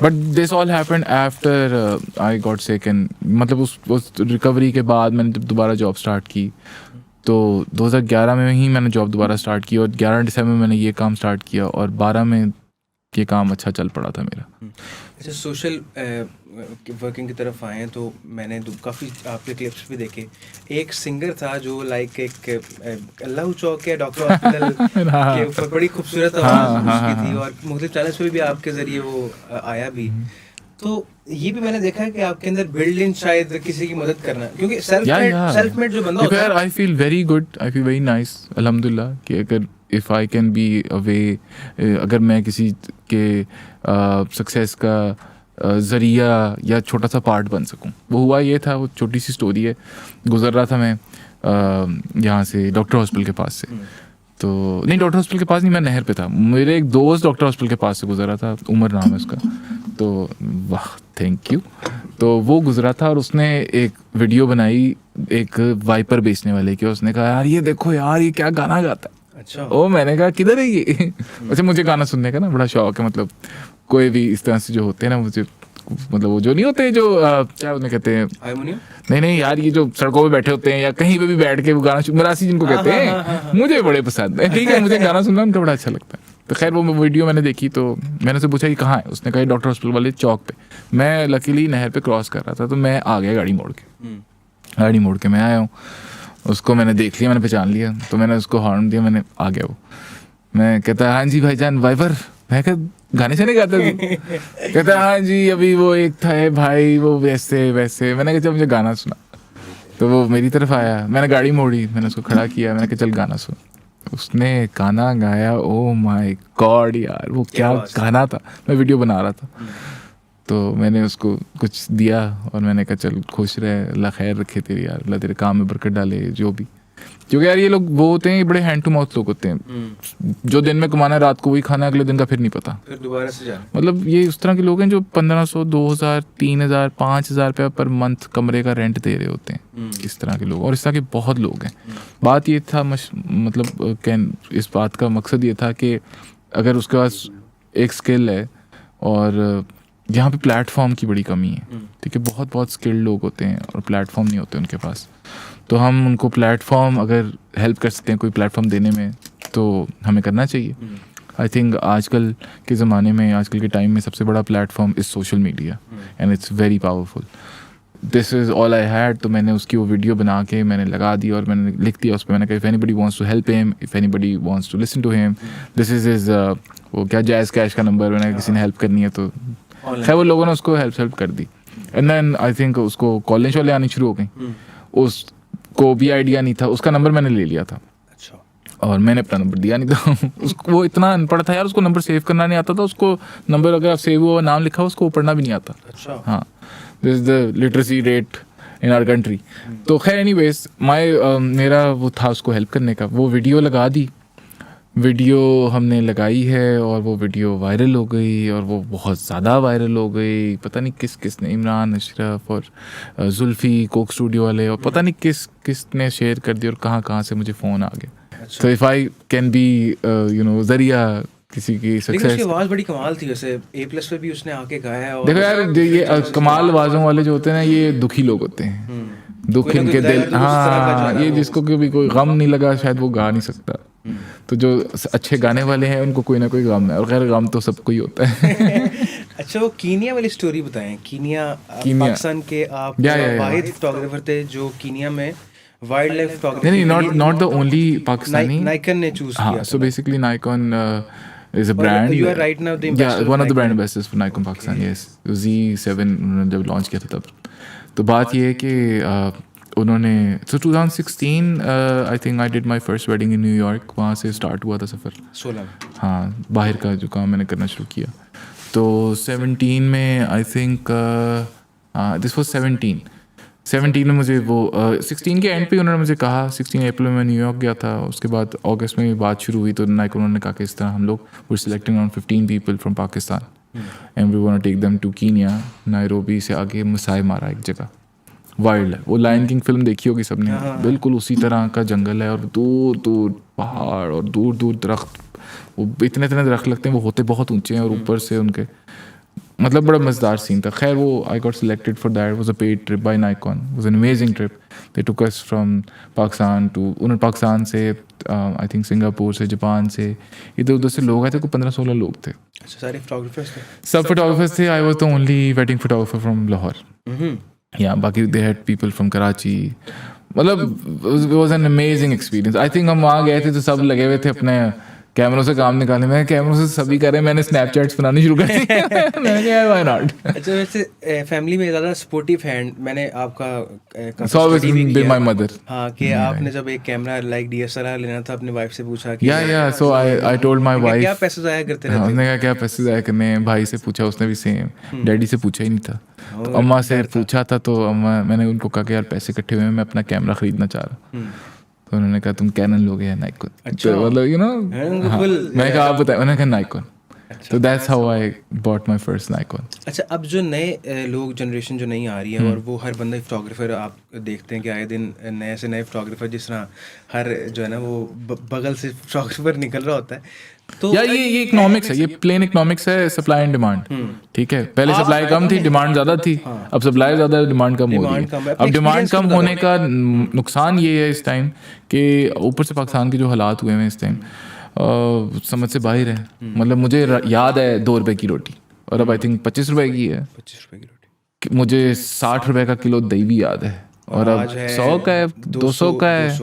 But this all happened after I got sick and मतलब उस रिकवरी के बाद मैंने जब दोबारा जॉब स्टार्ट की तो 2011 में ही मैंने जॉब दोबारा स्टार्ट की और 11 दिसंबर में मैंने ये काम स्टार्ट किया और 12 में ये काम अच्छा चल पड़ा था मेरा। अच्छा, सोशल वर्किंग की तरफ आए तो मैंने काफ़ी आपके क्लिप्स भी देखे। एक सिंगर था जो लाइक एक अल्लाह चौक के डॉक्टर हॉस्पिटल के ऊपर बड़ी खूबसूरत आवाज़ उसकी थी और मुख्तलिफ चैनल्स पे भी आपके ज़रिए वो आया भी। तो ये भी मैंने देखा है कि आपके अंदर बिल्ड इन शायद किसी की मदद करना, क्योंकि सेल्फ मेड जो बंदा होता है। I feel very good, I feel very nice अल्हम्दुलिल्लाह कि अगर if I can be a way, अगर मैं किसी के सक्सेस का ज़रिया या छोटा सा पार्ट बन सकूं। वो हुआ ये था, वो छोटी सी स्टोरी है। गुजर रहा था मैं यहाँ से डॉक्टर हॉस्पिटल के पास से, तो नहीं डॉक्टर हॉस्पिटल के पास नहीं, मैं नहर पे था। मेरे एक दोस्त डॉक्टर हॉस्पिटल के पास से गुजर रहा था, उमर नाम है उसका। तो वाह थैंक यू। तो वो गुजरा था और उसने एक वीडियो बनाई एक वाइपर बेचने वाले की। उसने कहा यार ये देखो यार ये क्या गाना गाता है। अच्छा। ओ मैंने कहा किधर है ये? अच्छा मुझे गाना सुनने का ना बड़ा शौक है, मतलब कोई भी इस तरह से जो होते हैं ना, मुझे मतलब वो जो नहीं होते जो क्या उन्हें कहते हैं, हारमोनियम? नहीं यार, ये जो सड़कों पे बैठे होते हैं या कहीं पे भी बैठ के वो गाना मरासी जिनको कहते हैं, मुझे बड़े पसंद है। ठीक है, मुझे गाना सुनना उनका बड़ा अच्छा लगता है। तो खैर वो वीडियो मैंने देखी तो मैंने उससे पूछा कि कहाँ है, उसने कहा डॉक्टर हॉस्पिटल वाले चौक पे। मैं लकीली नहर पे क्रॉस कर रहा था तो मैं आ गया गाड़ी मोड़ के मैं आया हूँ। उसको मैंने देख लिया, मैंने पहचान लिया, तो मैंने उसको हॉर्न दिया, मैंने आ गया वो। मैं कहता है हाँ जी भाईजान वाइपर। मैं कहा गाने से नहीं गाता तू? कहता है हाँ जी अभी वो एक था है भाई वो वैसे वैसे। मैंने कहा चल मुझे गाना सुना। तो वो मेरी तरफ आया, मैंने गाड़ी मोड़ी, मैंने उसको खड़ा किया, मैंने कहा चल गाना सुन। उसने गाना गाया, ओ माय गॉड यार वो क्या गाना था। मैं वीडियो बना रहा था तो मैंने उसको कुछ दिया और मैंने कहा चल खुश रहे, अल्लाह खैर रखे तेरी यार, अल्लाह तेरे काम में बरकत डाले जो भी। क्योंकि यार ये लोग वो होते हैं, ये बड़े हैंड टू माउथ लोग होते हैं। जो दिन में कमाना है रात को वही खाना है, अगले दिन का फिर नहीं पता, फिर दोबारा से जाना। मतलब ये उस तरह के लोग हैं जो 1500 2000 3000 5000 रुपया पर मंथ कमरे का रेंट दे रहे होते हैं। इस तरह के लोग, और इस तरह के बहुत लोग हैं। बात ये था मतलब इस बात का मकसद ये था कि अगर उसके पास एक स्किल है, और यहाँ पे प्लेटफॉर्म की बड़ी कमी है, ठीक है, बहुत स्किल्ड लोग होते हैं और प्लेटफॉर्म नहीं होते उनके पास। तो हम उनको प्लेटफॉर्म अगर हेल्प कर सकते हैं कोई प्लेटफॉर्म देने में तो हमें करना चाहिए। आई थिंक आजकल के ज़माने में, आजकल के टाइम में सबसे बड़ा platform is social media and it's very powerful. This is all I had. तो मैंने उसकी वो वीडियो बना के मैंने लगा दी और मैंने लिख दिया उस पर, मैंने कहा if anybody wants to help him, if anybody wants to listen to him, this is वो क्या जैज़ कैश का नंबर। मैंने किसी ने हेल्प करनी है तो खैर वो लोगों ने उसको हेल्प कर दी। एंड देन आई थिंक उसको कॉलेज वाले आनी शुरू हो गई। उसको भी आइडिया नहीं था, उसका नंबर मैंने ले लिया था। अच्छा। और मैंने अपना नंबर दिया नहीं था। उसको वो इतना अनपढ़ था यार, उसको नंबर सेव करना नहीं आता था। उसको नंबर अगर सेव हुआ नाम लिखा हो उसको पढ़ना भी नहीं आता। अच्छा। हाँ, this is the literacy rate in our country. तो खैर एनीवेज मेरा वो था उसको हेल्प करने का। वो वीडियो लगा दी, वीडियो हमने लगाई है और वो वीडियो वायरल हो गई, और वो बहुत ज़्यादा वायरल हो गई। पता नहीं किसने, इमरान, अशरफ और जुल्फ़ी कोक स्टूडियो वाले, और पता नहीं किसने शेयर कर दिया और कहाँ से मुझे फ़ोन आ गया। तो इफ़ आई कैन बी ज़रिया किसी की सक्सेस। उसकी आवाज़ बड़ी कमाल थी वैसे, A+ पे भी उसने आके गाया है। देखो यार ये कमाल आवाज़ों वाले जो होते हैं ना, ये दुखी लोग होते हैं, दुख इनके दिल। हाँ, ये जिसको कभी कोई गम नहीं लगा शायद वो गा नहीं सकता। तो जो अच्छे गाने वाले हैं उनको कोई ना कोई गम है, और खैर गम तो सबको ही होता है। अच्छा, वो कीनिया वाली स्टोरी बताएं। कीनिया पाकिस्तान के आप वाहिद फोटोग्राफर थे जो कीनिया में वाइल्ड लाइफ फोटोग्राफी। नहीं, not the only Pakistani. Nikon ने चूज किया। So basically Nikon is a brand. You are right now the ambassador. Yeah, one of the brand ambassadors for Nikon Pakistan. Yes, Z7 उन्होंने जब launch किया था तब। तो बात ये है कि उन्होंने 2016 आई think I did my first wedding in New York. वहाँ से स्टार्ट हुआ था सफ़र 16। हाँ, बाहर का जो काम मैंने करना शुरू किया। तो 17 में आई थिंक दिस वॉज 17 में मुझे वो 16 के एंड पे उन्होंने मुझे कहा, 16 अप्रैल में मैं न्यूयॉर्क गया था। उसके बाद अगस्त में बात शुरू हुई तो नाइक उन्होंने कहा कि इस तरह हम लोग we selecting around 15 people from Pakistan and we want to take them to Kenya. Nairobi से आगे मसाई मारा एक जगह वाइल्ड है, वो लायन किंग फिल्म देखी होगी सबने, बिल्कुल उसी तरह का जंगल है, और दूर दूर पहाड़ और दूर दूर दरख्त। वो इतने दरख्त लगते हैं, वो होते बहुत ऊंचे हैं, और ऊपर से उनके मतलब बड़ा मज़ेदार सीन था। खैर वो I got selected for that, was a paid trip by Nikon, was an amazing trip. They took us from Pakistan to, उन्होंने पाकिस्तान से आई थिंक सिंगापुर से, जापान से, इधर उधर से लोग आए थे, कोई 15-16 लोग थे। अच्छा, सारे फोटोग्राफर्स थे? सब फोटोग्राफर्स थे। I was the only wedding photographer from Lahore. या बाकी they had people from Karachi. मतलब it was an amazing experience. I think हम वहाँ गए थे तो सब लगे हुए थे अपने कैमरों से काम निकालने में। कैमरों से सभी कर रहे हैं, मैंने स्नैपचैट्स बनानी शुरू कर दी। मैंने कहा व्हाई नॉट। अच्छा, वैसे फैमिली में ज़्यादा सपोर्टिव है। मैंने आपका माय मदर। हाँ, कि आपने जब एक कैमरा लाइक DSLR लेना था, अपने वाइफ से पूछा कि या सो आई टोल्ड माय वाइफ क्या पैसे ज़ाया करते रहते? उसने कहा क्या पैसे ज़ाया करने हैं। भाई से पूछा, उसने भी सेम। डैडी से पूछा ही नहीं था, तो अम्मा से पूछा था। तो अम्मा, मैंने उनको कहा कि यार पैसे इकट्ठे हुए हैं, मैं अपना कैमरा खरीदना चाह रहा हूँ। तो उन्होंने कहा तुम कैनन लोगे या नाइकॉन? अच्छा, मतलब मैंने कहा आप बताए। उन्होंने कहा नाइकॉन। तो that's how I bought my first Nikon. अच्छा, अब जो नए लोग, जनरेशन जो नहीं आ रही है, और वो हर बंदा फोटोग्राफर, आप देखते हैं कि आए दिन नए से नए फोटोग्राफर, जिस तरह हर जो है ना वो बगल से फोटोग्राफर निकल रहा होता है, तो यार ये इकोनॉमिक्स है, ये प्लेन इकोनॉमिक्स है, सप्लाई एंड डिमांड। ठीक है, पहले सप्लाई कम थी, डिमांड ज़्यादा थी, अब सप्लाई ज़्यादा है, डिमांड कम हो रही है। अब डिमांड कम होने का नुकसान ये है इस टाइम कि ऊपर से पाकिस्तान के जो हालात हुए हैं इस टाइम समझ से बाहर है। मतलब मुझे याद है 2 रुपए की रोटी, और अब आई थिंक 25 रुपए की है। 25 रुपए की रोटी। मुझे 60 रुपए का किलो दही भी याद है, और अब 100 का है, 200 का है।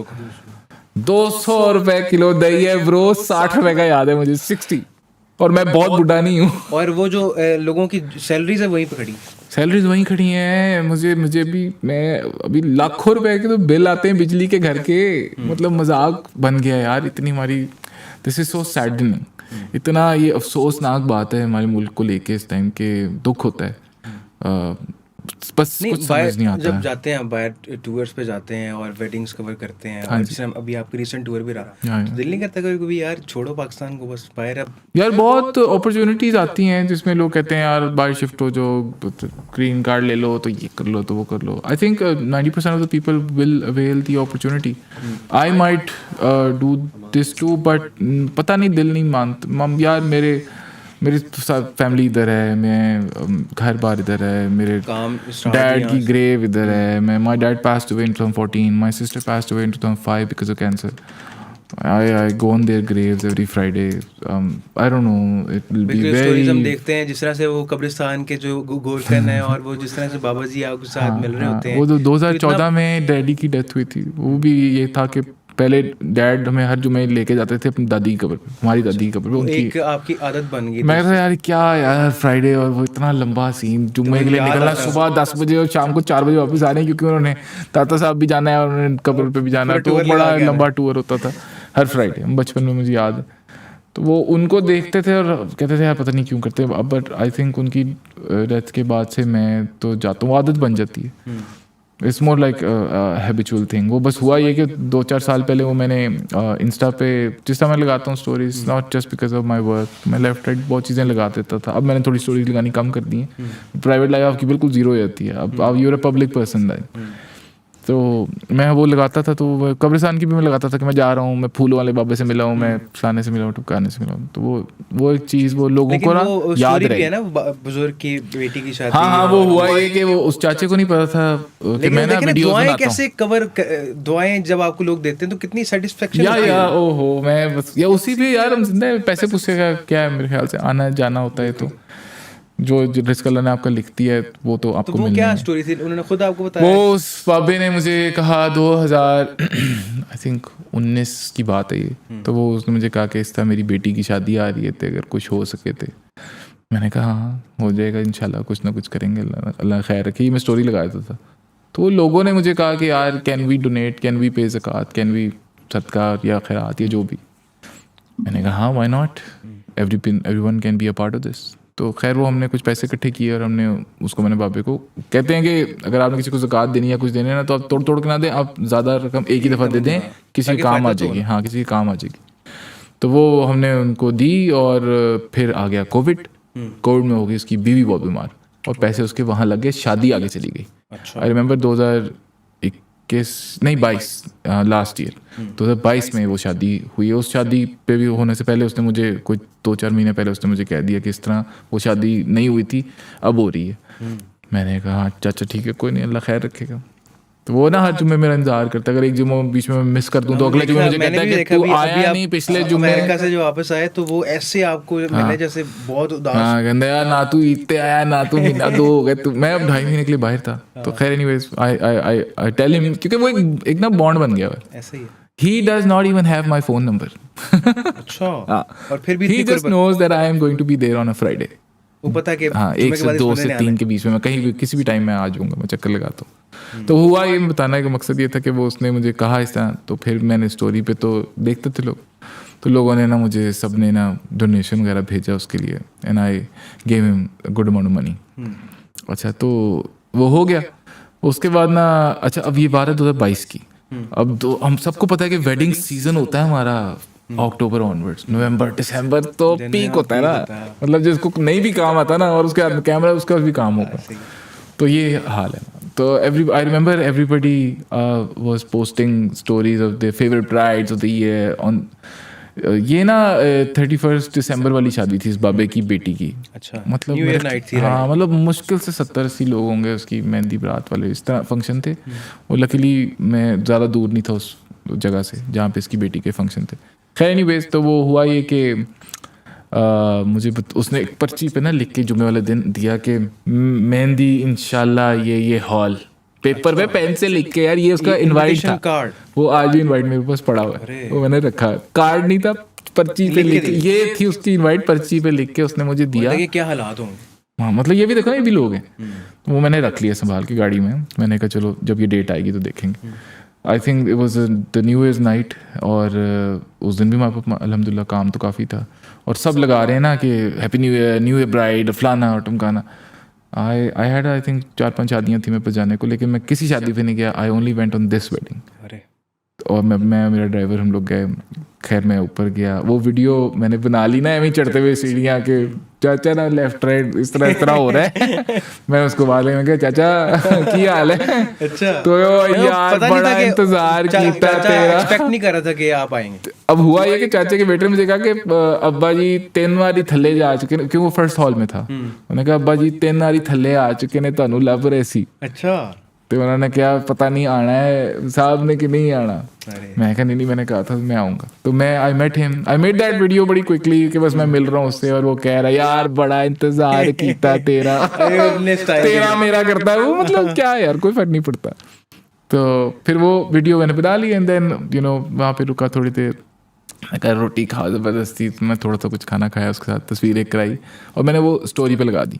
200 रुपए किलो दही है ब्रो, 60 रुपए का याद है मुझे, 60। और मैं बहुत बुढ़ा नहीं हूँ। और वो जो लोगों की सैलरीज है वहीं पे खड़ी, सैलरीज वहीं खड़ी हैं। मुझे भी, मैं अभी लाखों रुपए के तो बिल आते हैं बिजली के घर के, मतलब मजाक बन गया यार इतनी हमारी। दिस इज सो सैडनिंग, इतना ये अफसोसनाक बात है हमारे मुल्क को लेके इस टाइम के, दुख होता है। बस कुछ समझ नहीं आता जब है। जाते हैं बाहर टूर्स पे जाते हैं और वेडिंग्स कवर करते हैं, हाँ और जी। जैसे अभी आपका रिसेंट टूर भी रहा, हाँ। तो दिल नहीं करता कभी कभी यार छोड़ो पाकिस्तान को, बस बाहर अब। यार बहुत अपॉर्चुनिटीज आती हैं जिसमें लोग कहते हैं यार बाहर शिफ्ट हो, जो ग्रीन कार्ड ले लो, तो ये कर लो, तो वो कर लो। I think 90% of the people will avail the opportunity. I might do this too, but पता नहीं, दिल नहीं मानता यार। मेरी फैमिली इधर है, मैं घर बार इधर है, मेरे काम डैड की ग्रेव इधर है। My dad passed away in 2014, my sister passed away in 2005 because of cancer. I go on their graves every Friday. I don't know, it will be stories हम very, देखते हैं, जिस तरह से वो कब्रिस्तान के जो गोलकन है, और वो जिस तरह से बाबा जी आपके साथ मिल रहे होते हैं। वो तो 2014 में डैडी की डेथ हुई थी, वो भी ये था कि पहले डैड हमें हर जुमे लेके जाते थे अपनी दादी की कब्र पे, हमारी दादी की कब्र पे। उनकी एक आपकी आदत बन गई। मैं कहता यार क्या यार फ्राइडे, और वो इतना लंबा सीन, जुम्मे के लिए निकलना सुबह 10 बजे और शाम को 4 बजे वापस आ रहे हैं, क्योंकि उन्होंने ताता साहब भी जाना है और उन्होंने कब्र पे भी जाना है, तो बड़ा लंबा टूर होता था हर फ्राइडे। बचपन में मुझे याद है, तो वो उनको देखते थे और कहते थे यार पता नहीं क्यों करते अब। बट आई थिंक उनकी डेथ के बाद से मैं तो जाता हूँ, आदत बन जाती है। It's more like habitual thing. वो बस हुआ ये कि 2-4 साल पहले वो मैंने इंस्टा पे जिस तरह मैं लगाता हूँ stories, not just because of my work, मैं लेफ्ट राइट बहुत चीज़ें लगा देता था। अब मैंने थोड़ी स्टोरीज लगानी कम कर दी हैं। प्राइवेट लाइफ आपकी बिल्कुल जीरो हो जाती है, अब आप यूर अ पब्लिक पर्सन। तो मैं वो लगाता था, तो कब्रिस्तान की भी मैं लगाता था कि मैं जा रहा हूँ, मैं फूलों वाले बाबे से मिला हूँ, मैं फलाने से मिला हूँ, टुकाने से मिला हूँ। तो वो एक चीज़ वो लोगों को ना याद रहे ना, बुजुर्ग की बेटी की शादी। हाँ, वो हुआ ये कि वो उस चाचे को नहीं पता था कि मैं ना वीडियोस बनाता हूँ। कैसे कवर दुआएं जब आपको लोग देते हैं तो कितनी सेटिस्फेक्शन या ओहो, मैं बस या उसी पे यार हम जिंदा पैसे पूछेगा क्या है, मेरे ख्याल से आना जाना होता है। तो जो रिस्क अल्लाह ने आपका लिखती है वो तो आपको मिलनी है। क्या स्टोरी थी, उन्होंने खुद आपको बताया? वो उस बाबे ने मुझे कहा 2019 की बात है ये। तो वो उसने मुझे कहा कि इस तरह मेरी बेटी की शादी आ रही है, तो अगर कुछ हो सके थे। मैंने कहा हाँ हो जाएगा इंशाल्लाह, कुछ ना कुछ करेंगे, अल्लाह खैर रखे। मैं स्टोरी लगा देता था, तो लोगों ने मुझे कहा कि यार can we donate, can we pay ज़कात, कैन वी सदका या खैरात या जो भी। मैंने कहा हाँ why not, everyone can be a part of this. तो खैर वो हमने कुछ पैसे इकट्ठे किए और हमने उसको, मैंने बाबे को, कहते हैं कि अगर आपने किसी को ज़कात देनी या कुछ देने ना, तो आप तोड़ के ना दें, आप ज़्यादा रकम एक ही दफ़ा दे दें, किसी के काम आ जाएगी। हाँ, किसी के काम आ जाएगी। तो वो हमने उनको दी, और फिर आ गया कोविड में हो गई उसकी बीवी बहुत बीमार, और पैसे उसके वहाँ लग गए, शादी आगे चली गई। आई रिमेंबर 2022 लास्ट ईयर 2022 में वो शादी हुई है। उस शादी पे भी होने से पहले उसने मुझे कुछ 2-4 महीने पहले उसने मुझे कह दिया कि इस तरह वो शादी नहीं हुई थी, अब हो रही है। मैंने कहा चाचा ठीक है, कोई नहीं, अल्लाह खैर रखेगा। तो वो ना हर जुम्मे मेरा इंतजार करता है, अगर एक जुम्मे बीच में मिस कर दूं तो अगले जुम्मे मुझे कहता है कि तू आया नहीं पिछले जुम्मे। अमेरिका से जो वापस आए तो वो ऐसे आपको मिले जैसे बहुत उदास। हाँ, कहते यार ना तू इतने आया, ना तू महीना 2 हो गए, तू मैं अब 2.5 महीने के लिए बाहर था। तो खैर एनीवेज आई टेल हिम, क्योंकि वो एक ना बॉन्ड बन गया है। ऐसे ही He does not even have my phone number. अच्छा। और फिर भी he just knows that I am going to be there on a Friday. वो पता कि हाँ, 1 से 2 से 3 के बीच में मैं कहीं भी किसी भी टाइम में आ जाऊंगा, मैं चक्कर लगाता हूँ। तो हुआ ये बताने का मकसद ये था कि वो उसने मुझे कहा इस तरह, तो फिर मैंने स्टोरी पे तो देखते थे लोग, तो लोगों ने ना मुझे सब ने ना डोनेशन वगैरह भेजा उसके लिए, and I gave him good amount of money. अच्छा, तो वो हो गया। उसके बाद ना, अच्छा अब ये बात है 2022 की। अब तो हम सबको पता है कि वेडिंग सीजन होता है हमारा अक्टूबर ऑनवर्ड्स, नवंबर दिसंबर तो दिन पीक हाँ, होता है peak ना, होता है। मतलब जिसको नहीं भी काम आता ना और उसके हाथ में कैमरा उसका भी काम होगा, तो ये हाल है। तो I remember everybody was posting stories of their favourite brides of the year on, ये ना 31 दिसंबर वाली शादी थी इस बाबे की बेटी की, अच्छा, मतलब न्यू ईयर नाइट थी, हाँ मतलब मुश्किल से 70-80 लोग होंगे उसकी मेहंदी बारात वाले, इस तरह फंक्शन थे। और लकीली मैं ज़्यादा दूर नहीं था उस जगह से जहाँ पे इसकी बेटी के फंक्शन थे। खैर एनीवेज, तो वो हुआ ये कि मुझे उसने एक पर्ची पे ना लिख के जुम्मे वाले दिन दिया कि मेहंदी इंशाल्लाह ये हॉल, पेपर पे पेन से लिख के, यार ये उसका इनवाइट था कार्ड, वो आज भी इनवाइट मेरे पास पड़ा हुआ है, वो मैंने रखा है, कार्ड नहीं था, पर्ची पे लिख के, ये थी उसकी इनवाइट, पर्ची पे लिख के उसने मुझे दिया। क्या हालात होंगे, हाँ मतलब ये भी देखो ना, ये भी लोग हैं। वो मैंने रख लिया संभाल के गाड़ी में, मैंने कहा चलो जब ये डेट आएगी तो देखेंगे। I think it was the new years night, और उस दिन भी हमारे पास अल्हम्दुलिल्लाह काम तो काफ़ी था, और सब लगा रहे हैं ना कि हैप्पी न्यू ईयर ब्राइड फलाना और टमकाना। आई हैड आई थिंक 4-5 शादियाँ थी मेरे पास जाने को, लेकिन मैं किसी शादी पे नहीं गया। I only went on this wedding. अरे और मैं मेरा ड्राइवर हम लोग गए, खैर मैं ऊपर गया, वो वीडियो मैंने बना ली ना एवं चढ़ते हुए सीढ़ियाँ के, चाचा ना लेफ्ट राइट इस तरह हो रहा है मैं उसको वाले में कहा चाचा की हाल है। अच्छा, तो यार बड़ा इंतजार किया तेरा, एक्सपेक्ट नहीं कर रहा था कि आप आएंगे। अब हुआ ये कि चाचा के बेटे ने मुझे कहा कि अब्बा जी 3 वारी थल्ले जा चुके ने, क्योंकि वो फर्स्ट हॉल में था, उन्होंने कहा अब्बा जी 3 वारी थल्ले आ चुके ने, तानू लभ रहे सी। अच्छा, तो उन्होंने क्या पता नहीं आना है साहब ने कि नहीं आना। मैं कहा नहीं, मैंने कहा था मैं आऊँगा। तो मैं I met him, I made that video बड़ी क्विकली कि बस मैं मिल रहा हूँ उससे, और वो कह रहा है यार बड़ा इंतजार किया तेरा तेरा मेरा करता है वो, मतलब क्या यार कोई फर्क नहीं पड़ता। तो फिर वो वीडियो मैंने बना ली, एंड देन यू नो वहाँ पे रुका थोड़ी देर, मैं रोटी खा ज़बरदस्ती, मैं थोड़ा सा कुछ खाना खाया, उसके साथ तस्वीरें कराई, और मैंने वो स्टोरी पे लगा दी,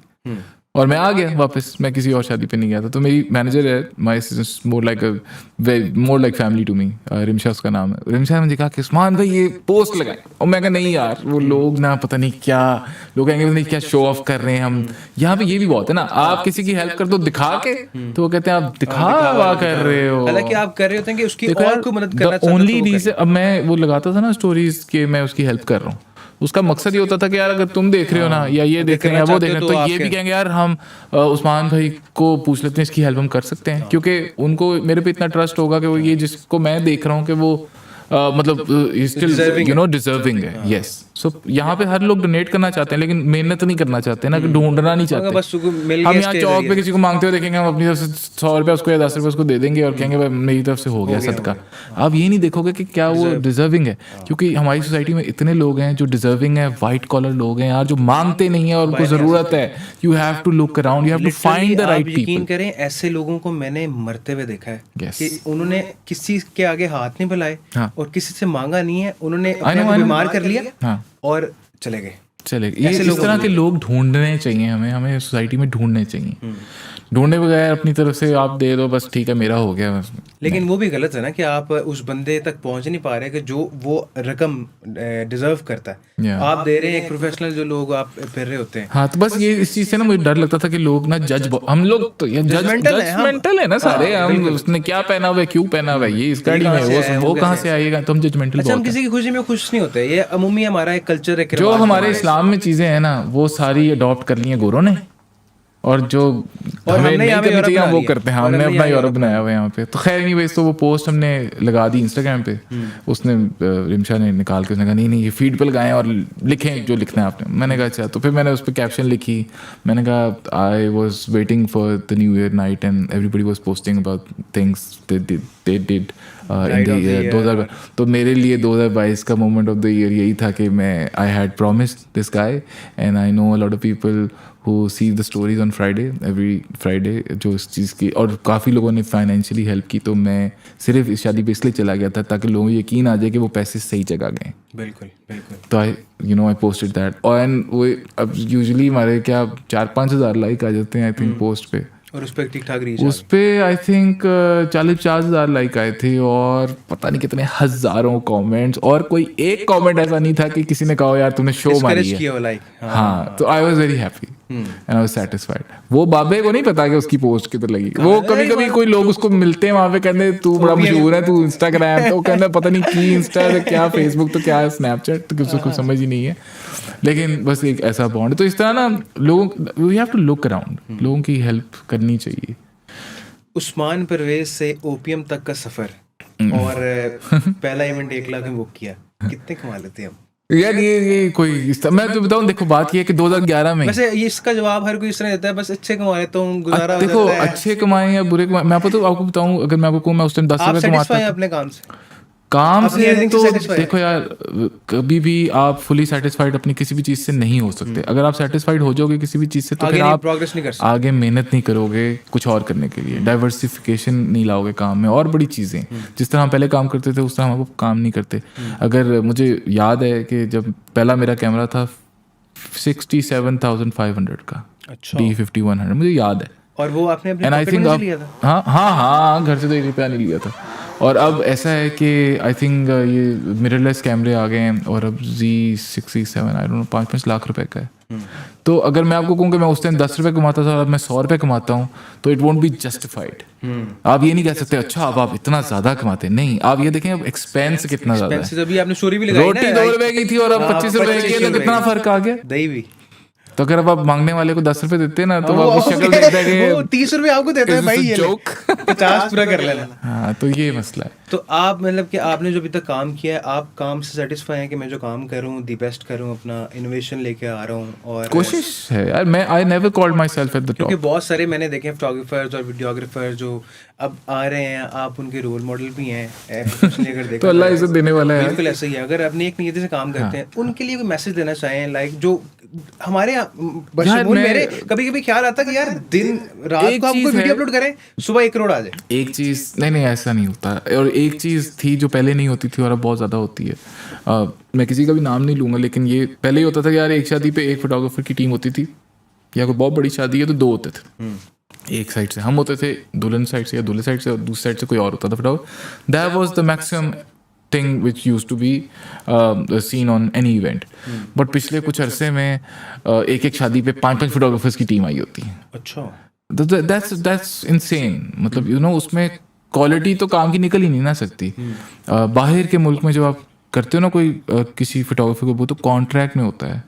और मैं आ गया वापस। मैं किसी और शादी पे नहीं गया था। तो मेरी मैनेजर है, my more like family to me, Rimsha उसका नाम है। रिमशा ने मुझे कहा कि उस्मान भाई ये पोस्ट लगाए, और मैं कहा नहीं यार वो लोग ना पता नहीं क्या लोग कहेंगे, नहीं क्या शो ऑफ कर रहे हैं हम। यहाँ पे ये भी बहुत है ना, आप किसी की हेल्प कर दो दिखा के, तो वो कहते हैं आप दिखावा कर रहे हो, हालांकि आप कर रहे होते हैं कि उसकी और को मदद करना चाहते हैं। ओनली रीजन, अब मैं वो लगाता था ना स्टोरीज के मैं उसकी हेल्प कर रहा हूँ, उसका मकसद ये होता था कि यार अगर तुम देख रहे हो ना, या ये देख रहे हैं या वो देख रहे हैं, तो ये भी कहेंगे यार हम उस्मान भाई को पूछ लेते हैं, इसकी हेल्प हम कर सकते हैं, क्योंकि उनको मेरे पे इतना ट्रस्ट होगा कि वो ये जिसको मैं देख रहा हूँ कि वो मतलब स्टिल यू नो डिजर्विंग है। यस, सो यहाँ पे हर लोग डोनेट करना चाहते हैं, लेकिन मेहनत नहीं करना चाहते ना, कि ढूंढना नहीं चाहते। हम यहाँ चौक पे किसी को मांगते हुए देखेंगे, हम अपनी तरफ से 100 रुपये उसको या 10 रुपये उसको दे देंगे और कहेंगे भाई मेरी तरफ से हो गया सदका। आप ये नहीं देखोगे कि क्या वो डिजर्विंग है, क्योंकि हमारी सोसाइटी में इतने लोग हैं जो डिजर्विंग है, वाइट कॉलर लोग हैं यार, जो मांगते नहीं है और उनको जरूरत है। You have to look around, you have to find the right people. यकीन करें, ऐसे लोगों को मैंने मरते हुए देखा है कि उन्होंने किसी के आगे हाथ नहीं फैलाए और किसी से मांगा नहीं है, उन्होंने अपने को बीमार कर लिया और चले गए। ये इस तरह के लोग ढूंढने चाहिए, हमें सोसाइटी में ढूंढने चाहिए। ढूंढे बगैर अपनी तरफ से आप दे दो बस ठीक है मेरा हो गया बस। लेकिन वो भी गलत है ना कि आप उस बंदे तक पहुंच नहीं पा रहे कि जो वो रकम डिजर्व करता है। आप दे रहे हैं एक प्रोफेशनल, जो लोग आप फिर रहे होते हैं। हाँ, तो बस ये इस चीज से ना मुझे डर लगता था कि लोग ना हम लोग तो जजमेंटल है ना सारे, हम उसने क्या पहना हुआ है, क्यों पहना हुआ है, ये इस गाड़ी में वो कहाँ से आएगा, तो हम जजमेंटल। अच्छा, हम किसी की खुशी में खुश नहीं होते, ये अमूमी हमारा एक कल्चर है। जो हमारे इस्लाम में चीजें हैं ना वो सारी अडॉप्ट कर ली हैं गोरों ने, और जो हमें नहीं करनी चाहिए वो करते हैं। हमने अपना यूरोप बनाया हुआ है यहाँ पे। तो खैर नहीं, वैसे तो वो पोस्ट हमने लगा दी इंस्टाग्राम पे, उसने रिमशा ने निकाल के उसने कहा नहीं ये फीड पे लगाएं और लिखें जो लिखना है आपने। मैंने कहा अच्छा, तो फिर मैंने उस पर कैप्शन लिखी, मैंने कहा I was waiting for the new year night and everybody was posting about things they did in the year 2000। तो मेरे लिए 2022 का मोमेंट ऑफ द ईयर यही था कि मैं I had promised this guy, and I know a lot of people who see the stories on Friday, every Friday, जो इस चीज़ की, और काफ़ी लोगों ने फाइनेंशियली हेल्प की। तो मैं सिर्फ इस शादी पे इसलिए चला गया था ताकि लोगों को यकीन आ जाए कि वो पैसे सही जगह गए। बिल्कुल बिल्कुल। तो आई पोस्टेड दैट, और एंड वो अब यूजुअली हमारे क्या 4-5 हज़ार लाइक आ जाते हैं आई थिंक पोस्ट पे, और उस पर ठीक ठाक रीच उस पे आई थिंक 40-50 हज़ार लाइक आए थे और पता नहीं कितने हज़ारों कमेंट्स, और कोई एक कमेंट ऐसा नहीं था कि किसी ने कहा यार तुमने शो मारी है। किया लाइक। हाँ, तो I was very happy and I was satisfied. वो बाबे को नहीं पता कि उसकी पोस्ट किधर लगी। वो कभी कभी कोई लोग उसको मिलते हैं वहाँ पे, कहते तू बड़ा मशहूर है, तू इंस्टाग्राम, तो कहते पता नहीं की इंस्टा है क्या, फेसबुक तो क्या, स्नैपचैट तो किसी को समझ ही नहीं है। लेकिन बस एक ऐसा बॉन्ड, तो इस तरह ना लोगों, we have to look around, लोगों की हेल्प करनी चाहिए। उस्मान परवेज से ओपीएम तक का सफर, और पहला इवेंट 1 लाख में बुक किया, कितने कमा लेते हैं हम? यार ये कोई मैं तो बताऊं, देखो बात ये है कि 2011 में, वैसे ये इसका जवाब हर कोई इस तरह देता है, बस अच्छे कमा लेता हूँ, गुजारा हो देखो जाता है। अच्छे कमाए या बुरे कमाए, मैं आपको बताऊं, अगर मैं आपको कहूं मैं उस टाइम 10 आप रुपए कमाता सेटिस्फाई हैं अपने काम से? काम अपनी से earning से तो satisfied देखो यार, कभी भी आप फुली सेटिस्फाइड अपनी किसी भी चीज़ से नहीं हो सकते। अगर आप सेटिस्फाइड हो जाओगे किसी भी चीज़ से तो आगे फिर नहीं आप प्रोग्रेस नहीं कर सकते। आगे मेहनत नहीं करोगे कुछ और करने के लिए, डाइवर्सिफिकेशन नहीं लाओगे काम में, और बड़ी चीज़ें जिस तरह हम पहले काम करते थे उस तरह हम अब काम नहीं करते। अगर मुझे याद है कि जब पहला मेरा कैमरा था 67,500 का, अच्छा। D5100, मुझे याद है। और वो आपने अपने एंड आई पॉकेट थिंक में से अब लिया था? हाँ घर से तो 1 रुपया नहीं लिया था। और अब ऐसा है कि आई थिंक ये मिररलेस कैमरे आ गए हैं, और अब Z67 I don't know 5-5 lakh रुपए का है। तो अगर मैं आपको कहूँ कि मैं उस टाइम 10 रुपये कमाता था और अब मैं 100 रुपये कमाता हूँ, तो इट वोंट बी जस्टिफाइड। आप ये नहीं कह सकते अच्छा अब आप इतना ज़्यादा कमाते, नहीं, आप ये देखें अब एक्सपेंस कितना ज़्यादा है। अभी आपने स्टोरी भी लगाई ना, रोटी 2 रुपए की थी और अब 25 रुपए की है, तो कितना फर्क आ गया। दही भी। तो अगर अब आप मांगने वाले को 10 रुपए देते ना, तो वो शक्ल देखता है कि वो 30 रुपए आपको देता है भाई, ये जोक 50 पूरा कर लेना। हाँ, तो ये मसला है। तो आप मतलब कि आपने जो अभी तक काम किया है, आप काम से सेटिस्फाई हैं कि मैं जो काम कर रहा हूँ दी बेस्ट कर रहा हूँ, अपना इनोवेशन लेके आ रहा हूँ? और कोशिश है यार, मैं I never called my self at the क्योंकि टॉप। बहुत सारे मैंने देखे फोटोग्राफर्स और वीडियोग्राफर जो अब आ रहे हैं, आप उनके रोल मॉडल भी हैं अगर देखा तो अल्लाह इज्जत देने वाला है। बिल्कुल ऐसा ही है। अगर अपनी एक नीयत से काम करते हैं, उनके लिए कोई मैसेज देना चाहें, लाइक जो हमारे बशमूल मेरे कभी कभी ख्याल आता है कि यार दिन रात को आप कोई वीडियो अपलोड करें, सुबह 1 करोड़ आ जाए। एक चीज़ नहीं ऐसा नहीं होता, और एक चीज़ थी जो पहले नहीं होती थी और अब बहुत ज़्यादा होती है। मैं किसी का भी नाम नहीं लूँगा, लेकिन ये पहले ही होता था कि यार एक शादी पे एक फोटोग्राफर की टीम होती थी, या कोई बहुत बड़ी शादी है तो 2 होते थे। एक साइड से हम होते थे, दुल्हन साइड से या दूल्हे साइड से, और दूसरी साइड से कोई और होता था photographer. That was the maximum thing which used to be seen on any event. But पिछले कुछ अरसे में एक शादी पे 5-5 फोटोग्राफर्स की टीम आई होती है। अच्छा, that's insane। मतलब you know उसमें क्वालिटी तो काम की निकल ही नहीं ना सकती। बाहर के मुल्क में जो आप करते हो ना कोई किसी फोटोग्राफर को, वो तो कॉन्ट्रैक्ट में होता है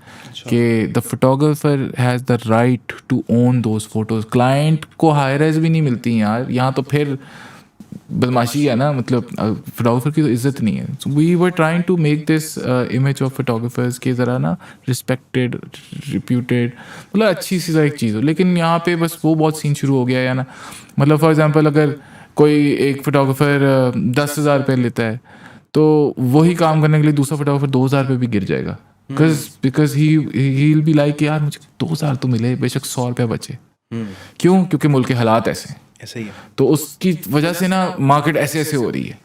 कि the photographer has the right to own those photos. Client को हायरेज भी नहीं मिलती यार, यहाँ तो फिर बदमाशी है ना, मतलब फोटोग्राफर की तो इज्जत नहीं है। We were trying to make this image of photographers के ज़रा ना रिस्पेक्टेड, रिप्यूटेड, मतलब अच्छी सी एक चीज़ हो। लेकिन यहाँ पे बस वो बहुत सीन शुरू हो गया है ना। मतलब फॉर एग्जांपल अगर कोई एक फोटोग्राफर 10,000 रुपये लेता है, तो वही काम करने के लिए दूसरा फोटोग्राफर 2,000 रुपये भी गिर जाएगा, because he will be like यार मुझे 2,000 तो मिले, बेशक 100 रुपये बचे। क्यों? क्योंकि मुल्क के हालात ऐसे हैं। ऐसा ही है। तो उसकी वजह से ना मार्केट ऐसे हो रही है।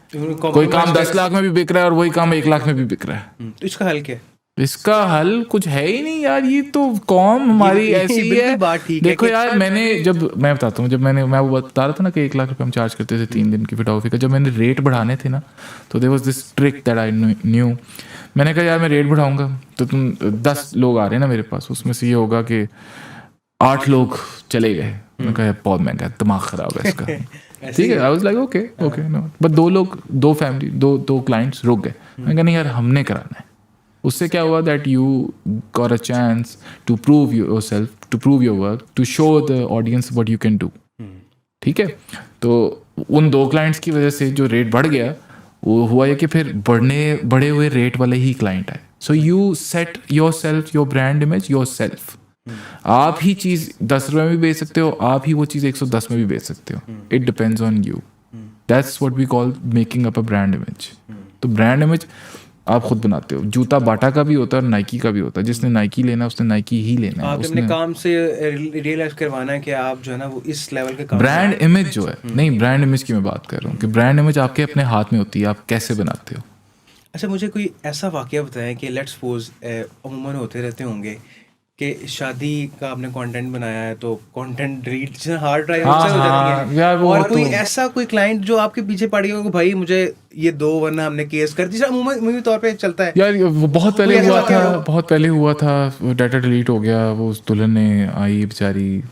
कोई काम 10 लाख में भी बिक रहा है और वही काम 1 लाख में भी बिक रहा है। तो इसका हल क्या है? इसका हल कुछ है ही नहीं यार, ये तो कौम हमारी ऐसी है। देखो यार, मैं बताता हूँ, जब मैं वो बता रहा था ना कि 1 लाख रुपए हम चार्ज करते थे 3 दिन की फोटोग्राफी का, जब मैंने रेट बढ़ाने थे ना, तो there was this trick that I knew. मैंने कहा यार मैं रेट बढ़ाऊंगा तो तुम 10 लोग आ रहे हैं ना मेरे पास, उसमें से ये होगा कि 8 लोग चले गए। मैंने कहा बहुत महंगा है, दिमाग खराब है इसका। ठीक है, I was like okay no, but 2 family 2 clients रुक गए। मैंने कहा नहीं यार हमने कराना है। उससे क्या हुआ that you got a chance to prove yourself, to prove your work, to show the audience what you can do. ठीक है, तो उन 2 क्लाइंट्स की वजह से जो रेट बढ़ गया, वो हुआ है कि फिर बढ़े हुए रेट वाले ही क्लाइंट आए। So you set your self, your brand image your self. आप ही चीज़ 10 रुपये में भी बेच सकते हो, आप ही वो चीज़ 110 में भी बेच सकते हो। It depends on you. That's what we call making up a brand image. तो ब्रांड इमेज आप खुद बनाते हो। जूता बाटा का भी होता है और नाइकी का भी होता है। जिसने नाइकी लेना उसने नाइकी ही लेना है। आप अपने काम से रियलाइज करवाना है कि आप जो है ना वो इस लेवल के काम। ब्रांड इमेज जो है, नहीं ब्रांड इमेज की मैं बात कर रहा हूँ कि ब्रांड इमेज आपके अपने हाथ में होती है, आप कैसे बनाते हो। अच्छा, मुझे कोई ऐसा वाकया बताएं कि लेट्स सपोज अमूमन होते रहते होंगे कि शादी का आपने कंटेंट बनाया है तो कंटेंट डिलीट हार्ड ड्राइव हाँ, से हो हाँ, जाती है, यार वो और कोई तो- ऐसा कोई क्लाइंट जो आपके पीछे पड़ गया हो कि भाई मुझे ये दो वरना हमने केस कर दिया, अमूमी तौर पे चलता है यार वो बहुत कोई पहले ऐसा हुआ वाकया था, हो? बहुत पहले हुआ था, वो डाटा डिलीट हो गया, वो उस दुल्हन ने आई बेचारी,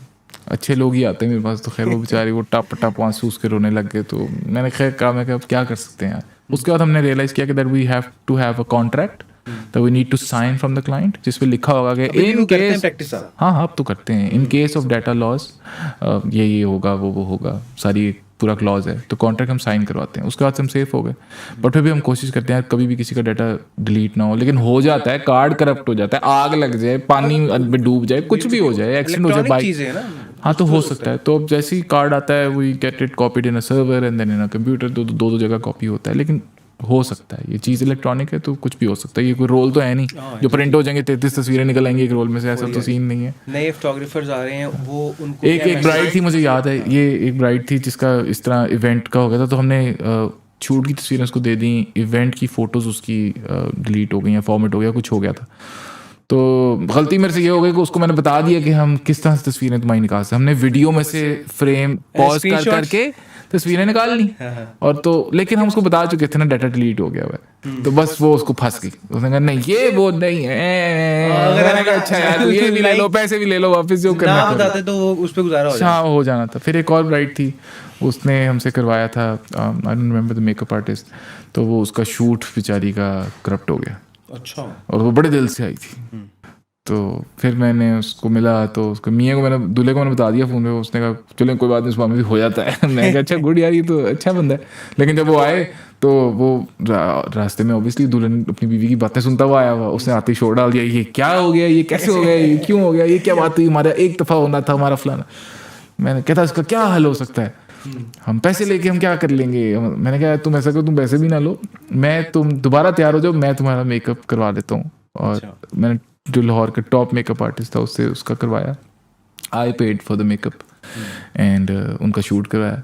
अच्छे लोग ही आते हैं मेरे पास तो, खैर वो बेचारी वो टप टप आंसू उसके रोने लग गए, तो मैंने खैर कहा मैं अब क्या कर सकते हैं यार। उसके बाद हमने रियलाइज़ किया कि that we have to have a contract that we need to sign from the client, जिस पे लिखा होगा कि इन केस, प्रैक्टिस सारा हाँ हाँ अब तो करते हैं, in case of data loss ये होगा, वो होगा, सारी पूरा क्लॉज है, तो कॉन्ट्रैक्ट हम साइन करवाते हैं, उसके बाद से हम सेफ हो गए। बट फिर भी हम कोशिश करते हैं कभी भी किसी का डाटा डिलीट ना हो, लेकिन हो जाता है, कार्ड करप्ट हो जाता है, आग लग जाए, पानी में डूब जाए, कुछ भी हो जाए, एक्सीडेंट हो जाए, इलेक्ट्रॉनिक बाइक, चीजें है ना, हाँ तो हो सकता है। तो अब जैसे ही कार्ड आता है we get it copied in a server and then in a computer, दो जगह कॉपी होता है, लेकिन हो सकता है, ये चीज़ इलेक्ट्रॉनिक है तो कुछ भी हो सकता है, ये कोई रोल तो है नहीं जो प्रिंट हो जाएंगे 33 तस्वीरें निकल आएंगी एक रोल में से, ऐसा तो सीन नहीं है। नए फोटोग्राफर्स आ रहे हैं, वो उनको एक ब्राइड थी, मुझे याद है, ये एक ब्राइड थी जिसका इस तरह इवेंट का हो गया था, तो हमने शूट की तस्वीरें उसको दे दी, इवेंट की फ़ोटोज़ उसकी डिलीट हो गई या फॉर्मेट हो गया, कुछ हो गया था, तो गलती मेरे से ये हो गई कि उसको मैंने बता दिया कि हम किस तरह से तस्वीरें तुम्हारी निकाल सकते, हमने वीडियो में से फ्रेम पॉज कर करके तस्वीरें निकाल ली, और तो लेकिन हम उसको बता चुके थे ना डाटा डिलीट हो गया हुआ, तो बस वो उसको फंस गई, उसने कहा नहीं ये वो नहीं है, अच्छा यार ये भी ले लो, पैसे भी ले लो वापस, जो करना ना बताते तो वो उस पे गुजारा हो जाता। हाँ हो जाना था। फिर एक और ब्राइड थी, उसने हमसे करवाया था, I don't remember the makeup artist, तो वो उसका शूट बेचारी का करप्ट हो गया, अच्छा, और वो बड़े दिल से आई थी, तो फिर मैंने उसको मिला, तो उसको मियाँ को मैंने, दूल्हे को मैंने बता दिया फ़ोन पे, उसने कहा चलो कोई बात नहीं, उस मामले भी हो जाता है। मैंने कहा अच्छा गुड यार, ये तो अच्छा बंदा है। लेकिन जब वो आए तो वो रास्ते में ऑब्वियसली दुल्हन अपनी बीवी की बातें सुनता हुआ आया हुआ, उसने आते ही शोर डाल दिया, ये क्या हो गया, ये कैसे हो गया, ये क्यों हो गया, ये क्या बात हुई, हमारा एक दफ़ा होना था, हमारा फलाना। मैंने कहता इसका क्या हल हो सकता है, हम पैसे लेके हम क्या कर लेंगे। मैंने कहा तुम ऐसा करो, तुम पैसे भी ना लो, तुम दोबारा तैयार हो जाओ, मैं तुम्हारा मेकअप करवा लेता हूँ। और मैंने जो लाहौर का टॉप मेकअप आर्टिस्ट था उससे उसका करवाया, I paid for the makeup and उनका शूट करवाया।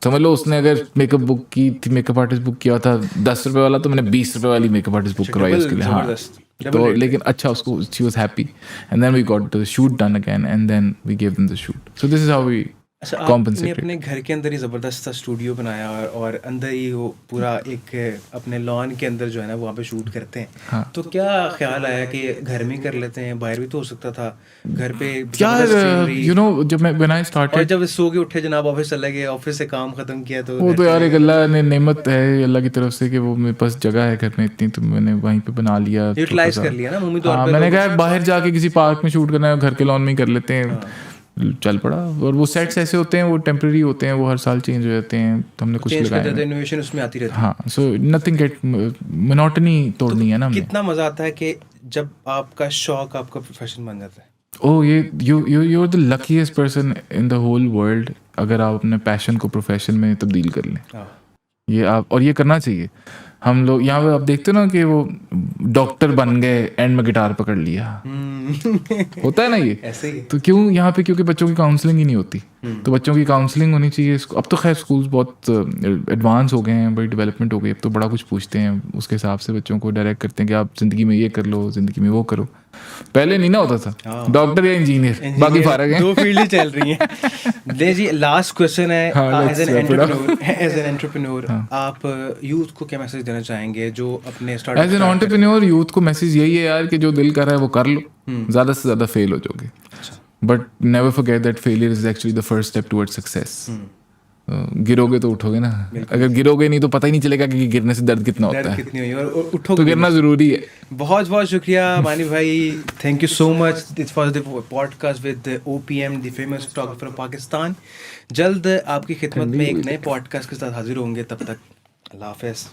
समझ लो उसने अगर मेकअप बुक की थी, मेकअप आर्टिस्ट बुक किया था 10 रुपये वाला, तो मैंने 20 रुपये वाली मेकअप आर्टिस्ट बुक करवाई उसके लिए। हाँ तो लेकिन अच्छा उसको, she was happy and then we got the shoot done again and then we give them the shoot. So this is how we आपने अपने घर के अंदर ही ज़बरदस्त सा स्टूडियो बनाया और अंदर ही वो पूरा एक अपने लॉन के अंदर जो है ना वहाँ पे शूट करते हैं। हाँ। तो क्या ख्याल आया कि घर में कर लेते हैं, बाहर भी तो हो सकता था, घर पे यार यू नो जब मैं व्हेन आई स्टार्टेड, और जब सो के उठे जनाब ऑफिस चले गए, ऑफिस से काम खत्म किया, तो वो तो यार एक अल्लाह ने नेमत है अल्लाह की तरफ से कि वो मेरे पास जगह है घर में इतनी, तो मैंने वहीं पे बना लिया, यूटिलाइज कर लिया ना मुमकिन तौर पे। मैंने कहा बाहर जाके किसी पार्क में शूट करना है, घर के लॉन में ही कर लेते हैं, चल पड़ा। और वो सेट्स ऐसे होते हैं, वो टेम्परेरी होते हैं, वो हर साल चेंज हो जाते हैं, तो हमने कुछ लगाया, इनोवेशन उसमें आती रहती है। हाँ सो नथिंग गेट, मोनोटनी तोड़नी है ना। कितना मजा आता है कि जब आपका शौक आपका प्रोफेशन बन जाता है। ओह ये you are the luckiest person in the whole world अगर आप अपने पैशन को प्रोफेशन में तब्दील कर लें। ये आप, और ये करना चाहिए। हम लोग यहाँ पे आप देखते हो ना कि वो डॉक्टर बन गए, एंड में गिटार पकड़ लिया, होता है ना ये ऐसे ही। तो क्यों यहाँ पे, क्योंकि बच्चों की काउंसलिंग ही नहीं होती, तो बच्चों की काउंसलिंग होनी चाहिए। अब तो खैर स्कूल्स बहुत एडवांस हो गए हैं, बड़ी डेवलपमेंट हो गई, अब तो बड़ा कुछ पूछते हैं, उसके हिसाब से बच्चों को डायरेक्ट करते हैं कि आप ज़िंदगी में ये कर लो, ज़िंदगी में वो करो। पहले नहीं ना होता था, डॉक्टर या इंजीनियर बाकी फारग हैं, दो फील्ड ही चल रही हैं। ले जी लास्ट क्वेश्चन है, एज एन एंटरप्रेन्योर आप यूथ को क्या मैसेज देना चाहेंगे जो अपने startup? As an entrepreneur youth को मैसेज यही है यार कि जो दिल कर रहा है वो कर लो, ज़्यादा से ज़्यादा फेल हो जाओगे, but never forget that failure is actually the first step towards success. गिरोगे तो उठोगे ना, अगर गिरोगे नहीं तो पता ही नहीं चलेगा कि गिरने से दर्द कितना होता है, कितनी हुई, और उठोगे तो गिरना जरूरी है। बहुत बहुत शुक्रिया मानी भाई, thank you so much. This was the podcast with OPM, the famous photographer of Pakistan. जल्द आपकी खिदमत में एक नए पॉडकास्ट के साथ हाजिर होंगे, तब तक अल्लाह हाफिज़।